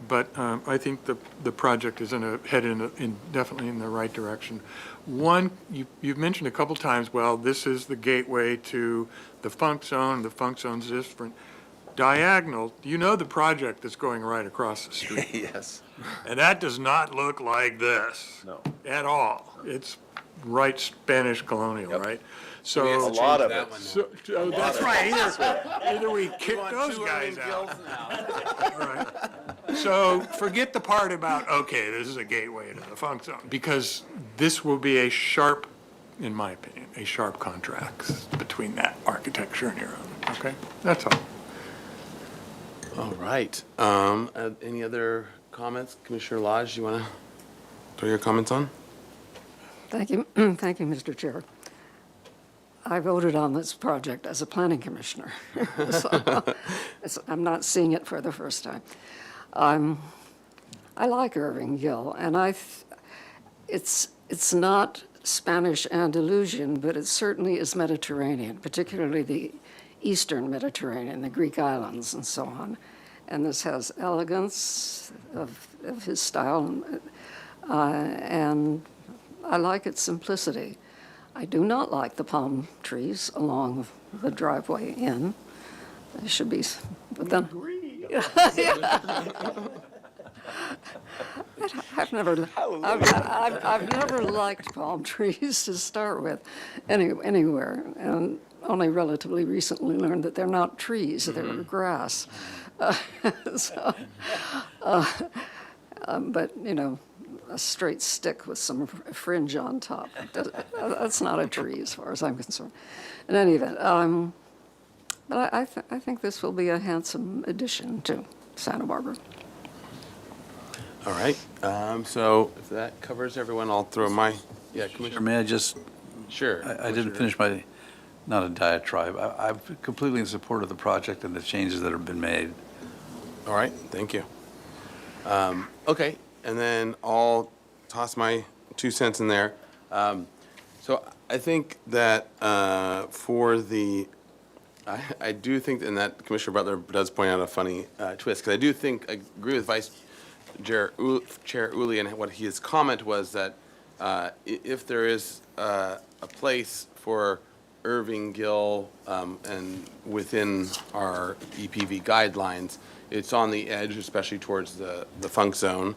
But I think the project is headed definitely in the right direction. One, you've mentioned a couple times, well, this is the gateway to the funk zone. The funk zone's different. Diagonal, the project that's going right across the street. Yes. And that does not look like this. No. At all. It's right Spanish colonial, right? So A lot of it. That's right. Either we kick those guys out. All right. So forget the part about, okay, this is a gateway to the funk zone, because this will be a sharp, in my opinion, a sharp contrast between that architecture and your own. Okay? That's all. All right. Any other comments? Commissioner Lodge, you want to throw your comments on? Thank you. Thank you, Mr. Chair. I voted on this project as a planning commissioner, so I'm not seeing it for the first time. I like Irving Gill, and it's not Spanish Andalusian, but it certainly is Mediterranean, particularly the Eastern Mediterranean, the Greek islands and so on. And this has elegance of his style, and I like its simplicity. I do not like the palm trees along the driveway in. They should be, but then. I've never liked palm trees to start with, anywhere, and only relatively recently learned that they're not trees; they're grass. But a straight stick with some fringe on top. That's not a tree as far as I'm concerned. In any event, but I think this will be a handsome addition to Santa Barbara. All right. So if that covers everyone, I'll throw my, Commissioner. May I just, Sure. I didn't finish my, not a diatribe. I'm completely in support of the project and the changes that have been made. All right, thank you. Okay, and then I'll toss my 2 cents in there. So I think that I do think, and that Commissioner Butler does point out a funny twist, because I agree with Vice Chair Uli, and what his comment was that if there is a place for Irving Gill and within our EPV guidelines, it's on the edge, especially towards the funk zone.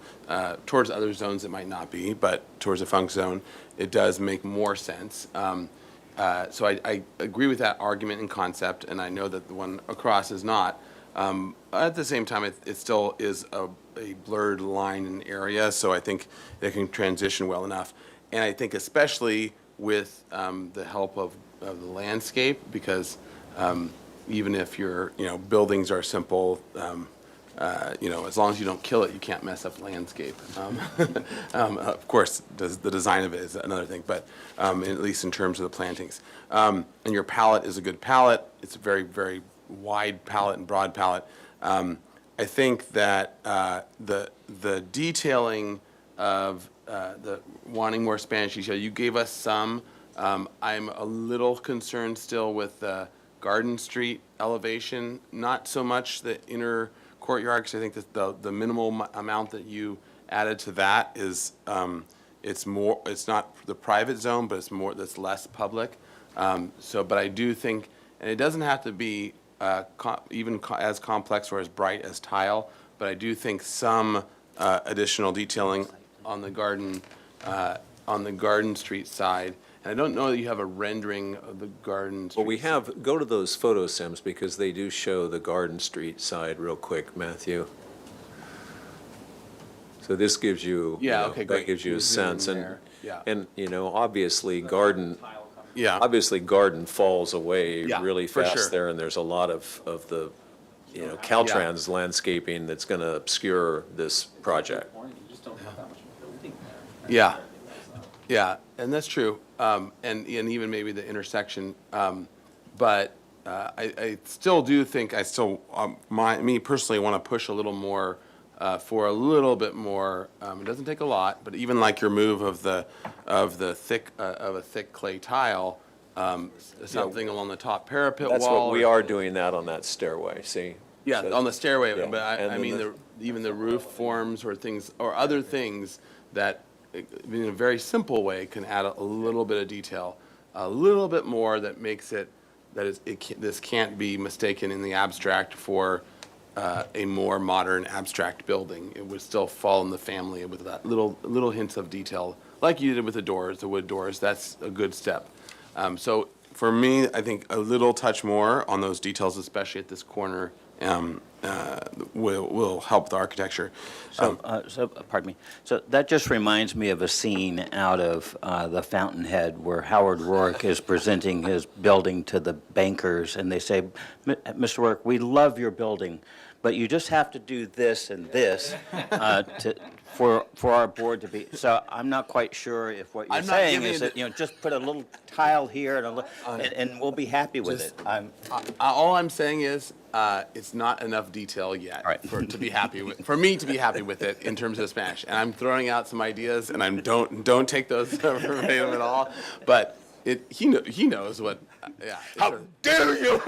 Towards other zones, it might not be, but towards the funk zone, it does make more sense. So I agree with that argument and concept, and I know that the one across is not. At the same time, it still is a blurred line in area, so I think they can transition well enough. And I think especially with the help of the landscape, because even if your, buildings are simple, as long as you don't kill it, you can't mess up landscape. Of course, the design of it is another thing, but at least in terms of the plantings. And your palette is a good palette. It's a very, very wide palette and broad palette. I think that the detailing of the wanting more Spanish detail, you gave us some. I'm a little concerned still with the Garden Street elevation, not so much the inner courtyard, because I think that the minimal amount that you added to that is, it's not the private zone, but that's less public. But I do think, and it doesn't have to be as complex or as bright as tile, but I do think some additional detailing on the Garden Street side. And I don't know that you have a rendering of the Garden Street. Well, we have, go to those photo sims, because they do show the Garden Street side real quick, Matthew. So this gives you, Yeah, okay, great. that gives you a sense, and, Yeah. and, obviously, Garden falls away Yeah, really for fast sure. there, and there's a lot of the, Caltrans landscaping that's gonna obscure this project. Yeah, yeah, and that's true, and even maybe the intersection, but I still do think, me personally want to push a little more, for a little bit more, it doesn't take a lot, but even like your move of a thick clay tile, something along the top parapet wall. That's what we are doing that on that stairway, see? Yeah, So- on the stairway, Yeah. but And I then mean, even the roof forms or things, or other things that, in a very simple way, can add a little bit of detail, a little bit more that makes it, this can't be mistaken in the abstract for a more modern abstract building. It would still fall in the family with that little hints of detail, like you did with the doors, the wood doors. That's a good step. So for me, I think a little touch more on those details, especially at this corner, will help the architecture. Pardon me. So that just reminds me of a scene out of The Fountainhead where Howard Rourke is presenting his building to the bankers, and they say, Mr. Rourke, we love your building, but you just have to do this and this for our board to be. So I'm not quite sure if what you're I'm not saying giving is it that, just put a little tile here and we'll be happy with it. All I'm saying is, it's not enough detail yet for me to be happy with it in terms of Spanish. And I'm throwing out some ideas, and don't take those verbatim at all. But he knows what. Yeah. How dare you?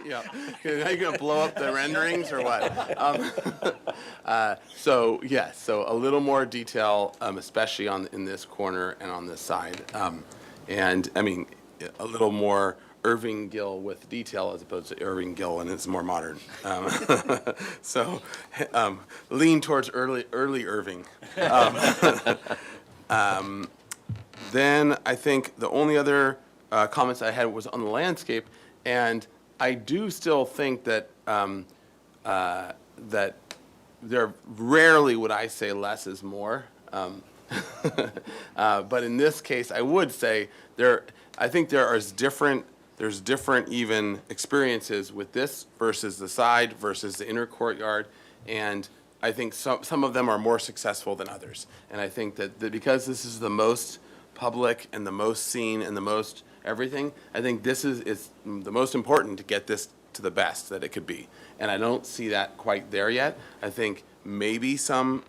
Yeah. Are you gonna blow up the renderings or what? So yes. So a little more detail, especially in this corner and on this side, and I mean a little more Irving Gill with detail as opposed to Irving Gill, and it's more modern. So lean towards early Irving. Then I think the only other comments I had was on the landscape, and I do still think that that there rarely would I say less is more. But in this case, I would say I think there's different even experiences with this versus the side versus the inner courtyard, and I think some of them are more successful than others. And I think that because this is the most public and the most seen and the most everything, I think this is the most important to get this to the best that it could be. And I don't see that quite there yet. I think maybe some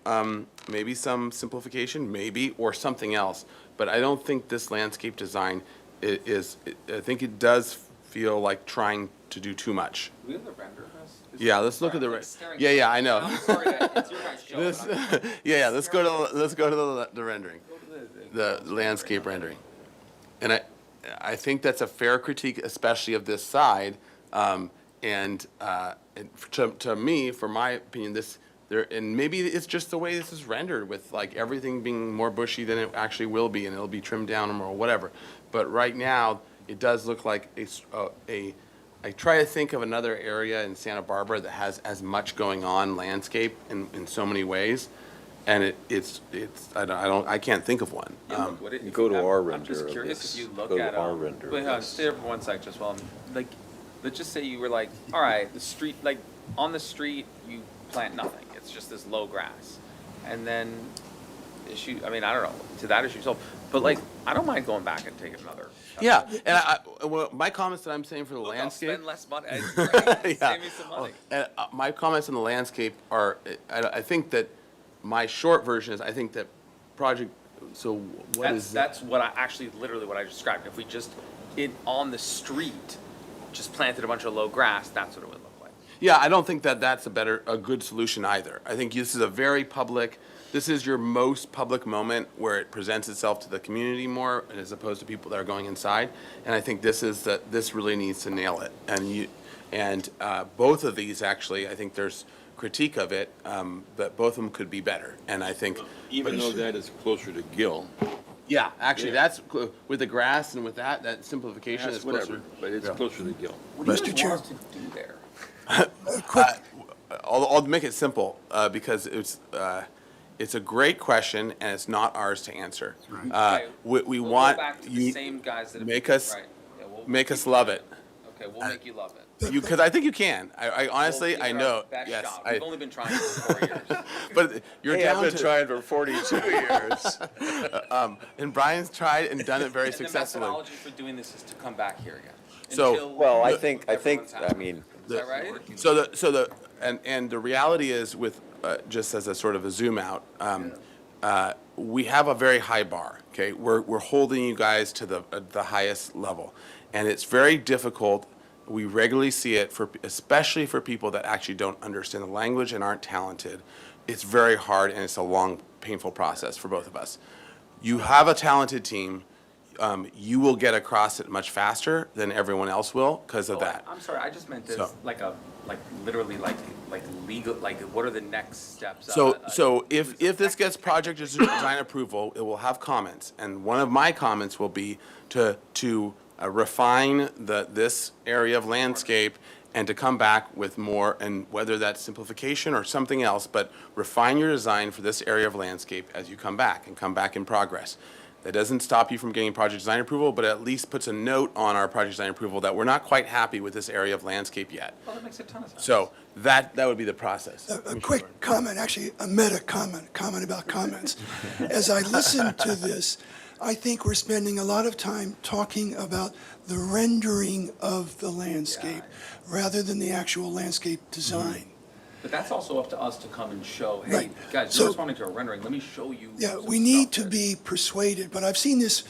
simplification, or something else. But I don't think this landscape design is I think it does feel like trying to do too much. Do we have the render of this? Yeah, let's look at the Yeah, I know. I'm sorry, it's your guys' show. Let's go to the rendering, the landscape rendering, and I think that's a fair critique, especially of this side. And to me, for my opinion, and maybe it's just the way this is rendered, with like everything being more bushy than it actually will be, and it'll be trimmed down or whatever. But right now, it does look like I try to think of another area in Santa Barbara that has as much going on landscape in so many ways. And I can't think of one. Go to our I'm render just of curious this. if you look Go to at, our render of wait, this. stay there for one sec, just while like, let's just say you were like, all right, the street, like, on the street, you plant nothing. It's just this low grass. And then issue, I mean, I don't know, to that issue solved. But like, I don't mind going back and taking another. Yeah, and well, my comments that I'm saying for the Look, landscape. I'll spend less money. It's great. Yeah. Save me some money. And my comments on the landscape are, I think that my short version is, I think that project, so what is? That's what I, actually, literally what I described. If we just, on the street, just planted a bunch of low grass, that's what it would look like. Yeah, I don't think that that's a good solution either. I think this is a very public, this is your most public moment where it presents itself to the community more as opposed to people that are going inside. And I think this really needs to nail it. And both of these actually, I think there's critique of it, but both of them could be better. And I think. Even though that is closer to Gill. Yeah, actually, Yeah. that's, with the grass and with that simplification is closer. Whatever, but it's closer to Gill. What do you Mr. guys Chair. want us to do there? I'll make it simple, because it's a great question and it's not ours to answer. Okay, We we'll want, go back to the you, same guys that have make been- us, right. Yeah, we'll make keep us love doing it. Okay, we'll make you love it. Because I think you can. I honestly, We'll I give it know, our best yes. shot. We've only been trying for 4 years. But you're Hey, down I've been to, trying for 42 years. and Brian's tried and done it very And the successfully. methodology for doing this is to come back here again. So- Until Well, I everyone's think, happy. I mean, Is that right? And the reality is with, just as a sort of a zoom out, we have a very high bar, okay? We're holding you guys to the highest level. And it's very difficult. We regularly see it especially for people that actually don't understand the language and aren't talented. It's very hard and it's a long, painful process for both of us. You have a talented team. You will get across it much faster than everyone else will because of that. I'm sorry, I just meant this, So- literally legal, what are the next steps? So if this gets project design approval, it will have comments. And one of my comments will be to refine this area of landscape and to come back with more, and whether that's simplification or something else, but refine your design for this area of landscape as you come back in progress. That doesn't stop you from getting project design approval, but at least puts a note on our project design approval that we're not quite happy with this area of landscape yet. Well, that makes a ton of sense. So that would be the process. A quick comment, actually a meta comment about comments. As I listen to this, I think we're spending a lot of time talking about the rendering of the landscape rather than the actual landscape design. But that's also up to us to come and show, hey, Right. guys, So- you're responding to a rendering, let me show you. Yeah, some we need stuff to that- be persuaded, but I've seen this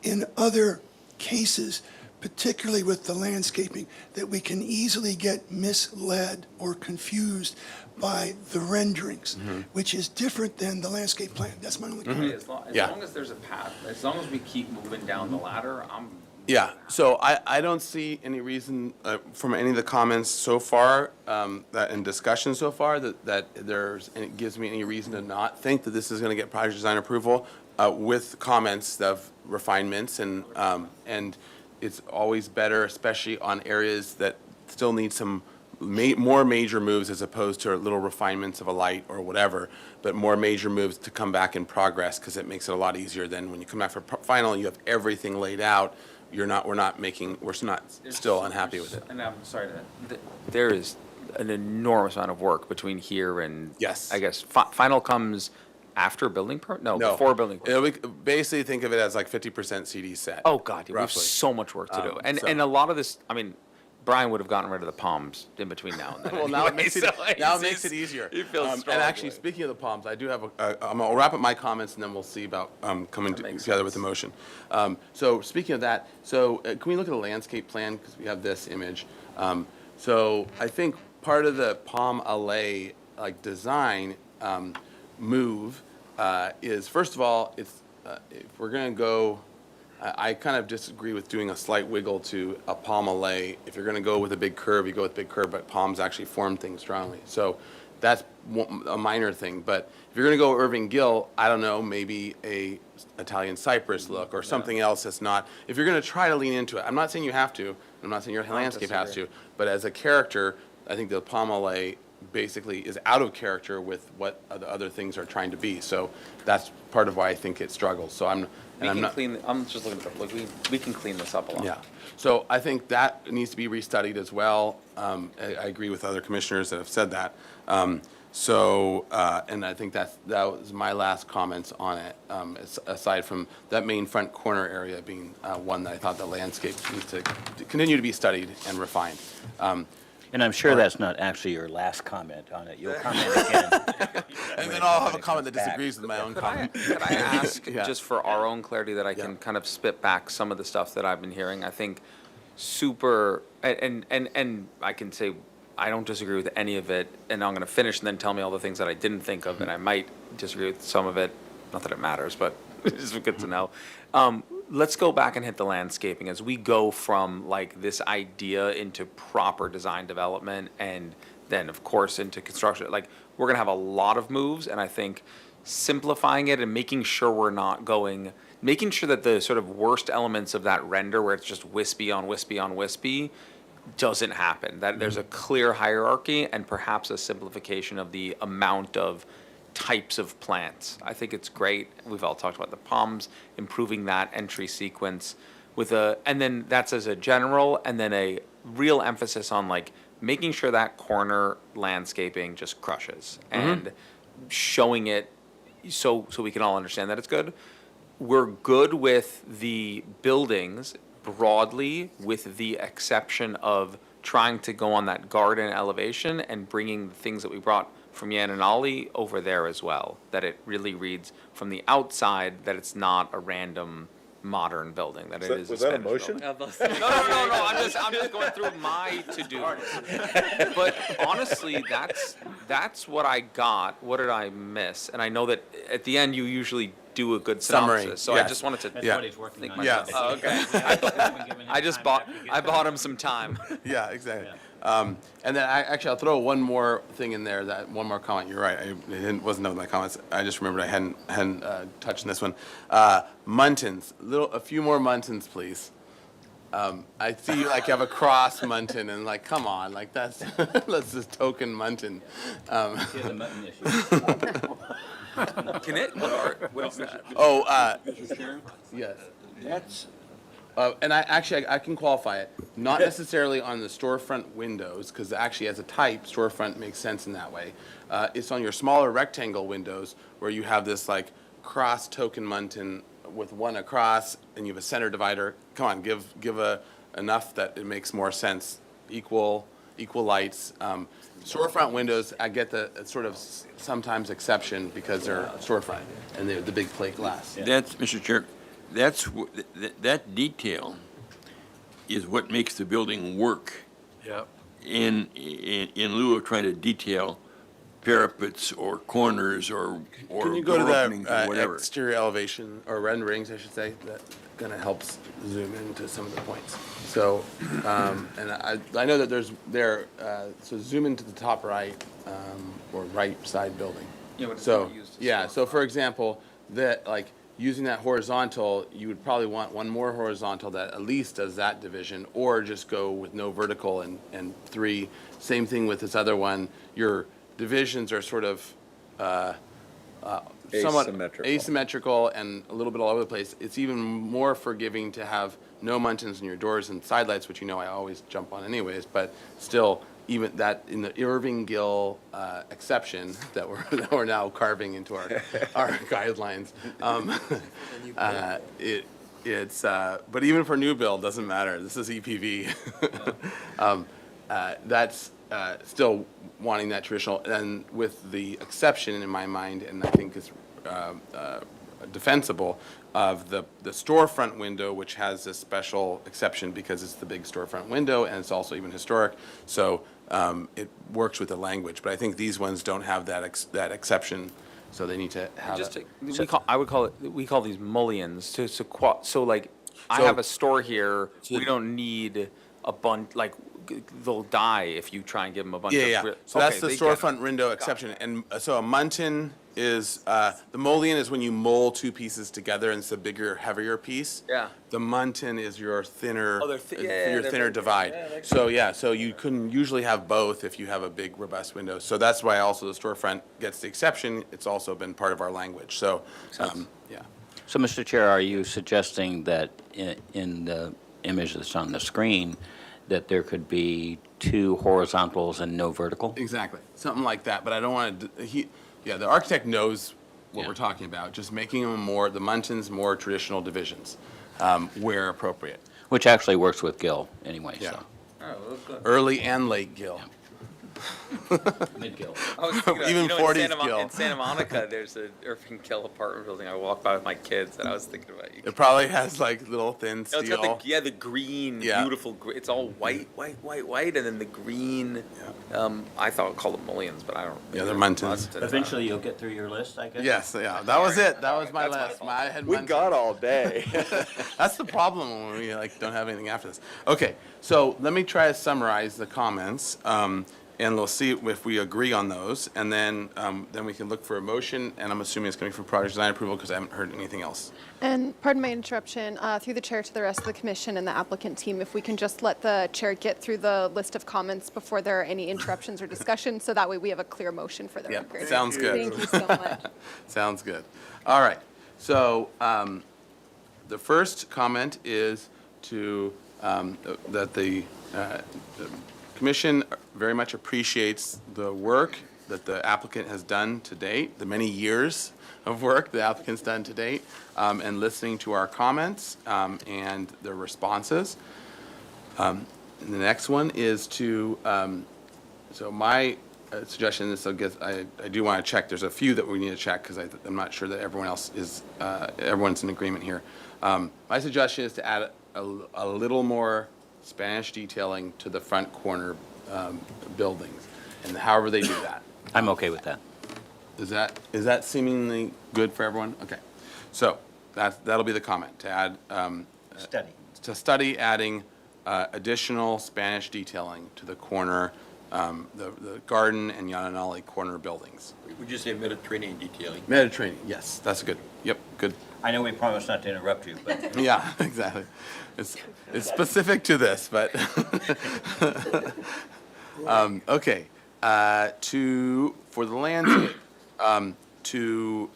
in other cases, particularly with the landscaping, that we can easily get misled or confused by the renderings, which is different than the landscape plan. That's my only comment. Hey, as long Yeah. as there's a path, as long as we keep moving down the ladder, Yeah, so I don't see any reason from any of the comments so far, that in discussion so far, that it gives me any reason to not think that this is gonna get project design approval, with comments of refinements and it's always better, especially on areas that still need some more major moves as opposed to little refinements of a light or whatever, but more major moves to come back in progress, because it makes it a lot easier than when you come back for final, you have everything laid out. We're still unhappy with it. And I'm sorry there is an enormous amount of work between here and. Yes. I guess final comes after building permit? No, before building permit. Basically, think of it as like 50% CD set. Oh, God, we have roughly. so much work to do. And so- a lot of this, I mean, Brian would have gotten rid of the palms in between now and then. Well, now it anyway, makes it, so now it he's- makes it easier. He feels And actually, strongly. speaking of the palms, I do have I'll wrap up my comments and then we'll see about coming together with the motion. So speaking of that, can we look at the landscape plan, because we have this image. So I think part of the palm alley design move is, first of all, if we're going to go, I kind of disagree with doing a slight wiggle to a palm alley. If you're going to go with a big curve, you go with big curve, but palms actually form things strongly. So that's a minor thing. But if you're going to go Irving Gill, I don't know, maybe a Italian cypress look or something else that's not. If you're going to try to lean into it, I'm not saying you have to. I'm not saying your landscape has to. But as a character, I think the palm alley basically is out of character with what the other things are trying to be. So that's part of why I think it struggles. So I'm not. I'm just looking at, like, we can clean this up a lot. Yeah. So I think that needs to be restudied as well. I agree with other commissioners that have said that. And I think that was my last comments on it, aside from that main front corner area being one that I thought the landscape needs to continue to be studied and refined. And I'm sure that's not actually your last comment on it. You'll comment again. And then I'll have a comment that disagrees with my own comment. Could I ask, Yeah. just for our own clarity, that I can kind of spit back some of the stuff that I've been hearing? I think super, and I can say I don't disagree with any of it, and I'm going to finish and then tell me all the things that I didn't think of, and I might disagree with some of it. Not that it matters, but it's just good to know. Let's go back and hit the landscaping as we go from like this idea into proper design development, and then of course into construction. Like, we're going to have a lot of moves, and I think simplifying it and making sure we're not making sure that the sort of worst elements of that render, where it's just wispy on wispy on wispy, doesn't happen. That there's a clear hierarchy and perhaps a simplification of the amount of types of plants. I think it's great. We've all talked about the palms, improving that entry sequence and then that's as a general, and then a real emphasis on like making sure that corner landscaping just crushes and showing it so we can all understand that it's good. We're good with the buildings broadly, with the exception of trying to go on that garden elevation and bringing the things that we brought from Yan and Ollie over there as well, that it really reads from the outside that it's not a random modern building, that it is a Spanish building. No, I'm just going through my to-do list. But honestly, that's what I got. What did I miss? And I know that at the end you usually do a good synopsis, Summary, so yes. I just wanted to That's what he's working on. Yes. Oh, okay. I bought him some time. Yeah, exactly. And then I'll throw one more thing in there, one more comment. You're right. Wasn't done with my comments. I just remembered I hadn't touched on this one. Muntins, a few more muntins, please. I see you like have a cross muntin, and like, come on, like that's let's just token muntin. Here's a mutton issue. Can it? What is that? Mr. Chair, Yes. that's, And I can qualify it, not necessarily on the storefront windows, because actually as a type, storefront makes sense in that way. It's on your smaller rectangle windows where you have this like cross token muntin with one across, and you have a center divider. Come on, give enough that it makes more sense. Equal lights. Storefront windows, I get the sort of sometimes exception because they're storefront and they're the big plate glass. that's, Mr. Chair, that detail is what makes the building work. Yep. In lieu of trying to detail parapets or corners or Can you go to door openings or the whatever. exterior elevation, or renderings, I should say, that kind of helps zoom into some of the points. So, and I know that so zoom into the top right, or right side building. Yeah, but it's So, not used as yeah, storefront. so for example, using that horizontal, you would probably want one more horizontal that at least does that division, or just go with no vertical and three. Same thing with this other one. Your divisions are sort of somewhat asymmetrical and a little bit all over the place. It's even more forgiving to have no muntins in your doors and side lights, which I always jump on anyways, but still, even that in the Irving Gill exception that we're now carving into our guidelines. But even for new build, doesn't matter. This is EPV. That's still wanting that traditional, and with the exception in my mind, and I think is defensible, of the storefront window, which has this special exception because it's the big storefront window and it's also even historic. So it works with the language, but I think these ones don't have that exception, so they need to have it. We call these mullions. So like, I have a store here. We don't need a bunch, like, they'll die if you try and give them a bunch of. So that's the storefront window exception, and so a muntin is, the mullion is when you mull two pieces together and it's a bigger, heavier piece. Yeah. The muntin is your thinner, Oh, they're your they're thinner big. divide. Yeah, they're So, yeah, so you couldn't usually have both if you have a big robust window. So that's why also the storefront gets the exception. It's also been part of our language, so, yeah. So, Mr. Chair, are you suggesting that in the image that's on the screen, that there could be 2 horizontals and no vertical? Exactly, something like that, but I don't want to, the architect knows what Yeah. we're talking about, just making them more, the muntins more traditional divisions, where appropriate. Which actually works with Gill anyway, Yeah. so. Early and late Gill. Mid-Gill. I was thinking, Even 40s Gill. in Santa Monica, there's an Irving Gill apartment building. I walked by with my kids, and I was thinking about you. It probably has like little thin No, steel. it's got the green, Yeah. beautiful. It's all white, and then the green. I thought called them mullions, but I don't. Yeah, they're muntins. Eventually, you'll get through your list, I guess? Yes, yeah, that was it, that was my list. I had We muntins. got all day. That's the problem when we like don't have anything after this. Okay, so let me try to summarize the comments, and we'll see if we agree on those, and then we can look for a motion, and I'm assuming it's coming for project design approval because I haven't heard anything else. And pardon my interruption, through the chair to the rest of the commission and the applicant team, if we can just let the chair get through the list of comments before there are any interruptions or discussion, so that way we have a clear motion for the Yeah, record. sounds good. Thank you so much. Sounds good. All right, so the first comment is to, that the commission very much appreciates the work that the applicant has done to date, the many years of work the applicant's done to date, and listening to our comments and the responses. And the next one is to, so my suggestion is, I do want to check, there's a few that we need to check because I'm not sure that everyone else is, everyone's in agreement here. My suggestion is to add a little more Spanish detailing to the front corner buildings, and however they do that. I'm okay with that. Is that seemingly good for everyone? Okay. So that'll be the comment, to add, Study. to study adding additional Spanish detailing to the corner, the garden and Yananali corner buildings. Would you say Mediterranean detailing? Mediterranean, yes, that's good. Yep, good. I know we promised not to interrupt you, but. Yeah, exactly. It's specific to this, but. Okay, for the landscape, to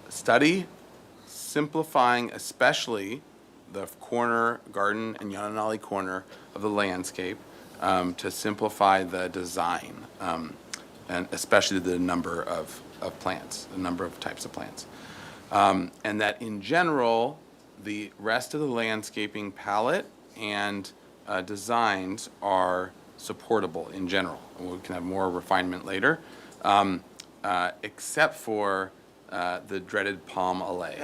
study simplifying especially the corner, garden and Yananali corner of the landscape, to simplify the design, and especially the number of plants, the number of types of plants. And that in general, the rest of the landscaping palette and designs are supportable in general. We can have more refinement later, except for the dreaded palm alley,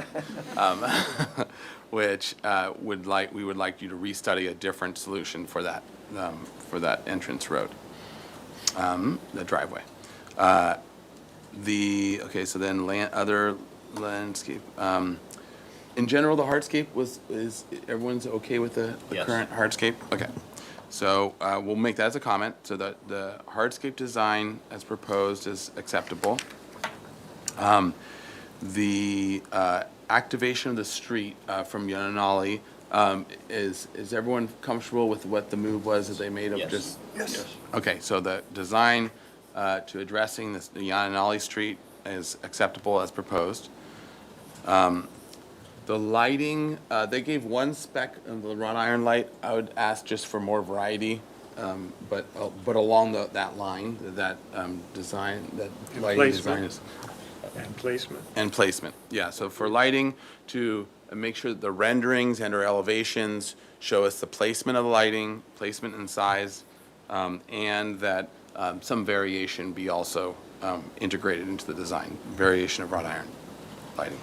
which we would like you to restudy a different solution for that entrance road, the driveway. So then other landscape. In general, the hardscape is everyone's okay with the Yes. current hardscape? Okay. So we'll make that as a comment, so that the hardscape design as proposed is acceptable. The activation of the street from Yananali, is everyone comfortable with what the move was that they made of Yes. just? Yes. Okay, so the design to addressing the Yananali Street is acceptable as proposed. The lighting, they gave one spec of the wrought iron light. I would ask just for more variety, but along that line, that design, that lighting design is. And placement. And placement, yeah. So for lighting, to make sure that the renderings and/or elevations show us the placement of the lighting, placement and size, and that some variation be also integrated into the design, variation of wrought iron lighting.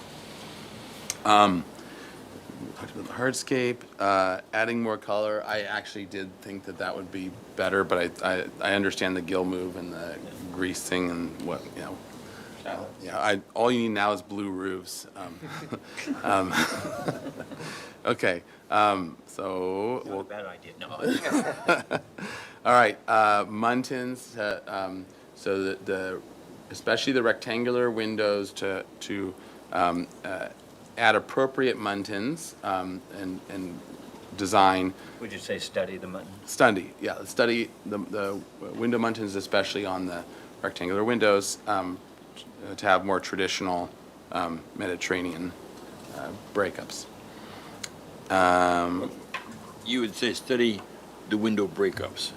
Talked about the hardscape, adding more color. I actually did think that would be better, but I understand the gill move and the grease thing and what, you know. Yeah, all you need now is blue roofs. Okay, so. Not a bad idea, no. All right, muntins, so the especially the rectangular windows, to add appropriate muntins and design. Would you say study the mutton? Study the window muntins, especially on the rectangular windows, to have more traditional Mediterranean breakups. You would say study the window breakups.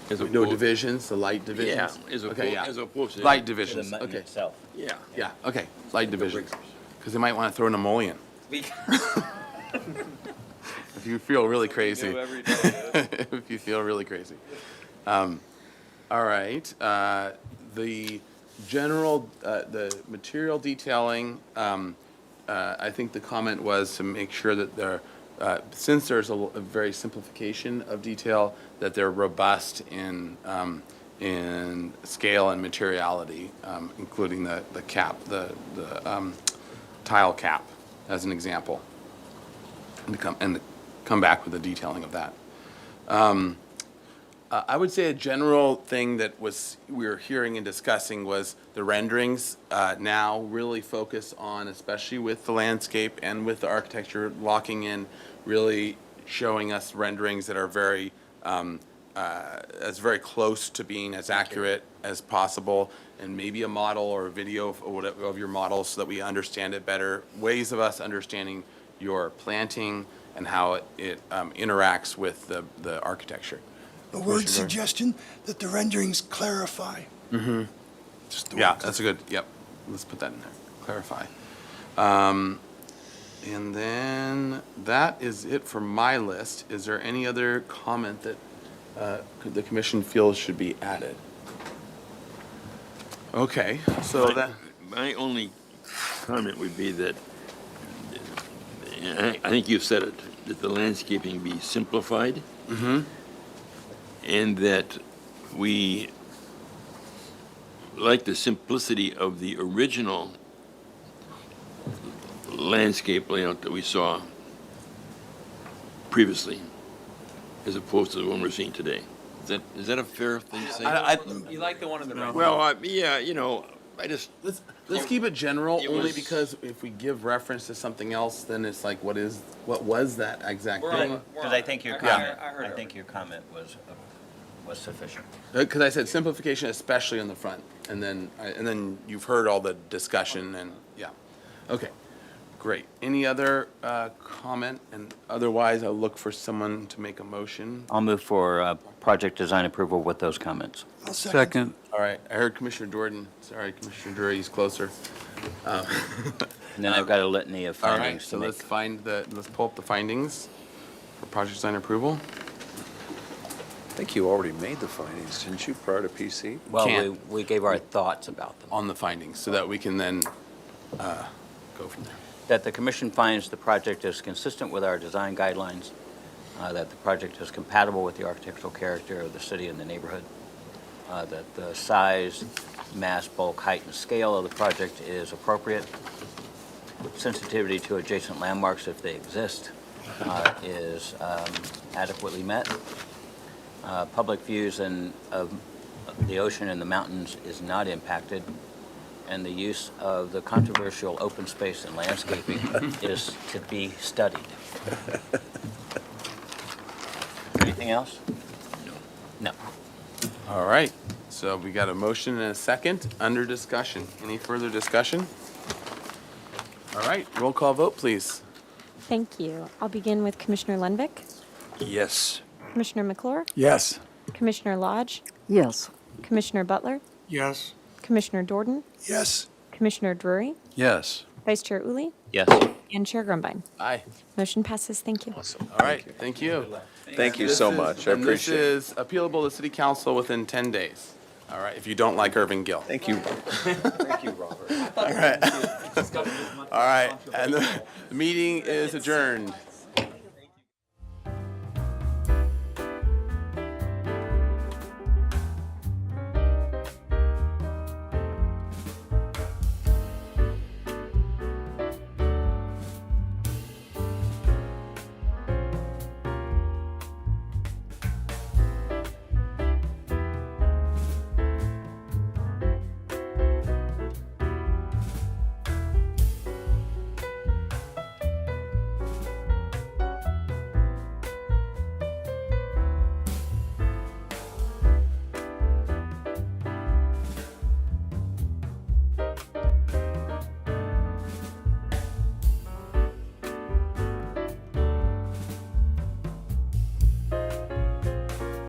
As Window opposed- divisions, the light divisions? Yeah, as Okay, opposed, as opposed to. Light The divisions, mutton okay. itself. Yeah. Yeah, okay, light divisions. Because they might want to throw an emollient. If you feel really crazy. If you feel really crazy. All right, the general, the material detailing, I think the comment was to make sure that they're, since there's a very simplification of detail, that they're robust in scale and materiality, including the cap, the tile cap, as an example, and to come back with the detailing of that. I would say a general thing that we were hearing and discussing was the renderings now really focus on, especially with the landscape and with the architecture locking in, really showing us renderings that are very close to being as accurate as possible, and maybe a model or a video of your model so that we understand it better, ways of us understanding your planting and how it interacts with the architecture. A word suggestion that the renderings clarify. Mm-hmm. Yeah, that's a good, yep, let's put that in there, clarify. And then that is it for my list. Is there any other comment that the commission feels should be added? Okay, so that. My only comment would be that, I think you've said it, that the landscaping be simplified. Mm-hmm. And that we like the simplicity of the original landscape layout that we saw previously, as opposed to the one we're seeing today. Is that a fair thing to say? You like the one in the right? Well, yeah, I just. Let's keep it general, It only was- because if we give reference to something else, then it's like, what was that exact thing? Because I think your comment, I think your comment was sufficient. Because I said simplification, especially on the front, and then you've heard all the discussion, and yeah. Okay, great. Any other comment? And otherwise, I'll look for someone to make a motion. I'll move for project design approval with those comments. I'll second. All right, I heard Commissioner Jordan. Sorry, Commissioner Drury, he's closer. And then I've got a litany of All right, findings so to let's make. let's pull up the findings for project design approval. I think you already made the findings, didn't you, prior to PC? Well, Can't. we gave our thoughts about them. On the findings, so that we can then go from there. That the commission finds the project is consistent with our design guidelines, that the project is compatible with the architectural character of the city and the neighborhood, that the size, mass, bulk, height, and scale of the project is appropriate, sensitivity to adjacent landmarks, if they exist, is adequately met. Public views of the ocean and the mountains is not impacted, and the use of the controversial open space and landscaping is to be studied. Anything else? No. All right, so we got a motion and a second under discussion. Any further discussion? All right, roll call vote, please. Thank you. I'll begin with Commissioner Lenvick, Yes. Commissioner McClure, Yes. Commissioner Lodge, Yes. Commissioner Butler, Yes. Commissioner Jordan, Yes. Commissioner Drury, Yes. Vice Chair Uli, Yes. and Chair Grumbine. Aye. Motion passes. Thank you. All right, thank you. Thank you so much, I appreciate it. This is appealable to City Council within 10 days. All right, if you don't like Irving Gill. Thank you. Thank you, Robert. All right. All right, and the meeting is adjourned.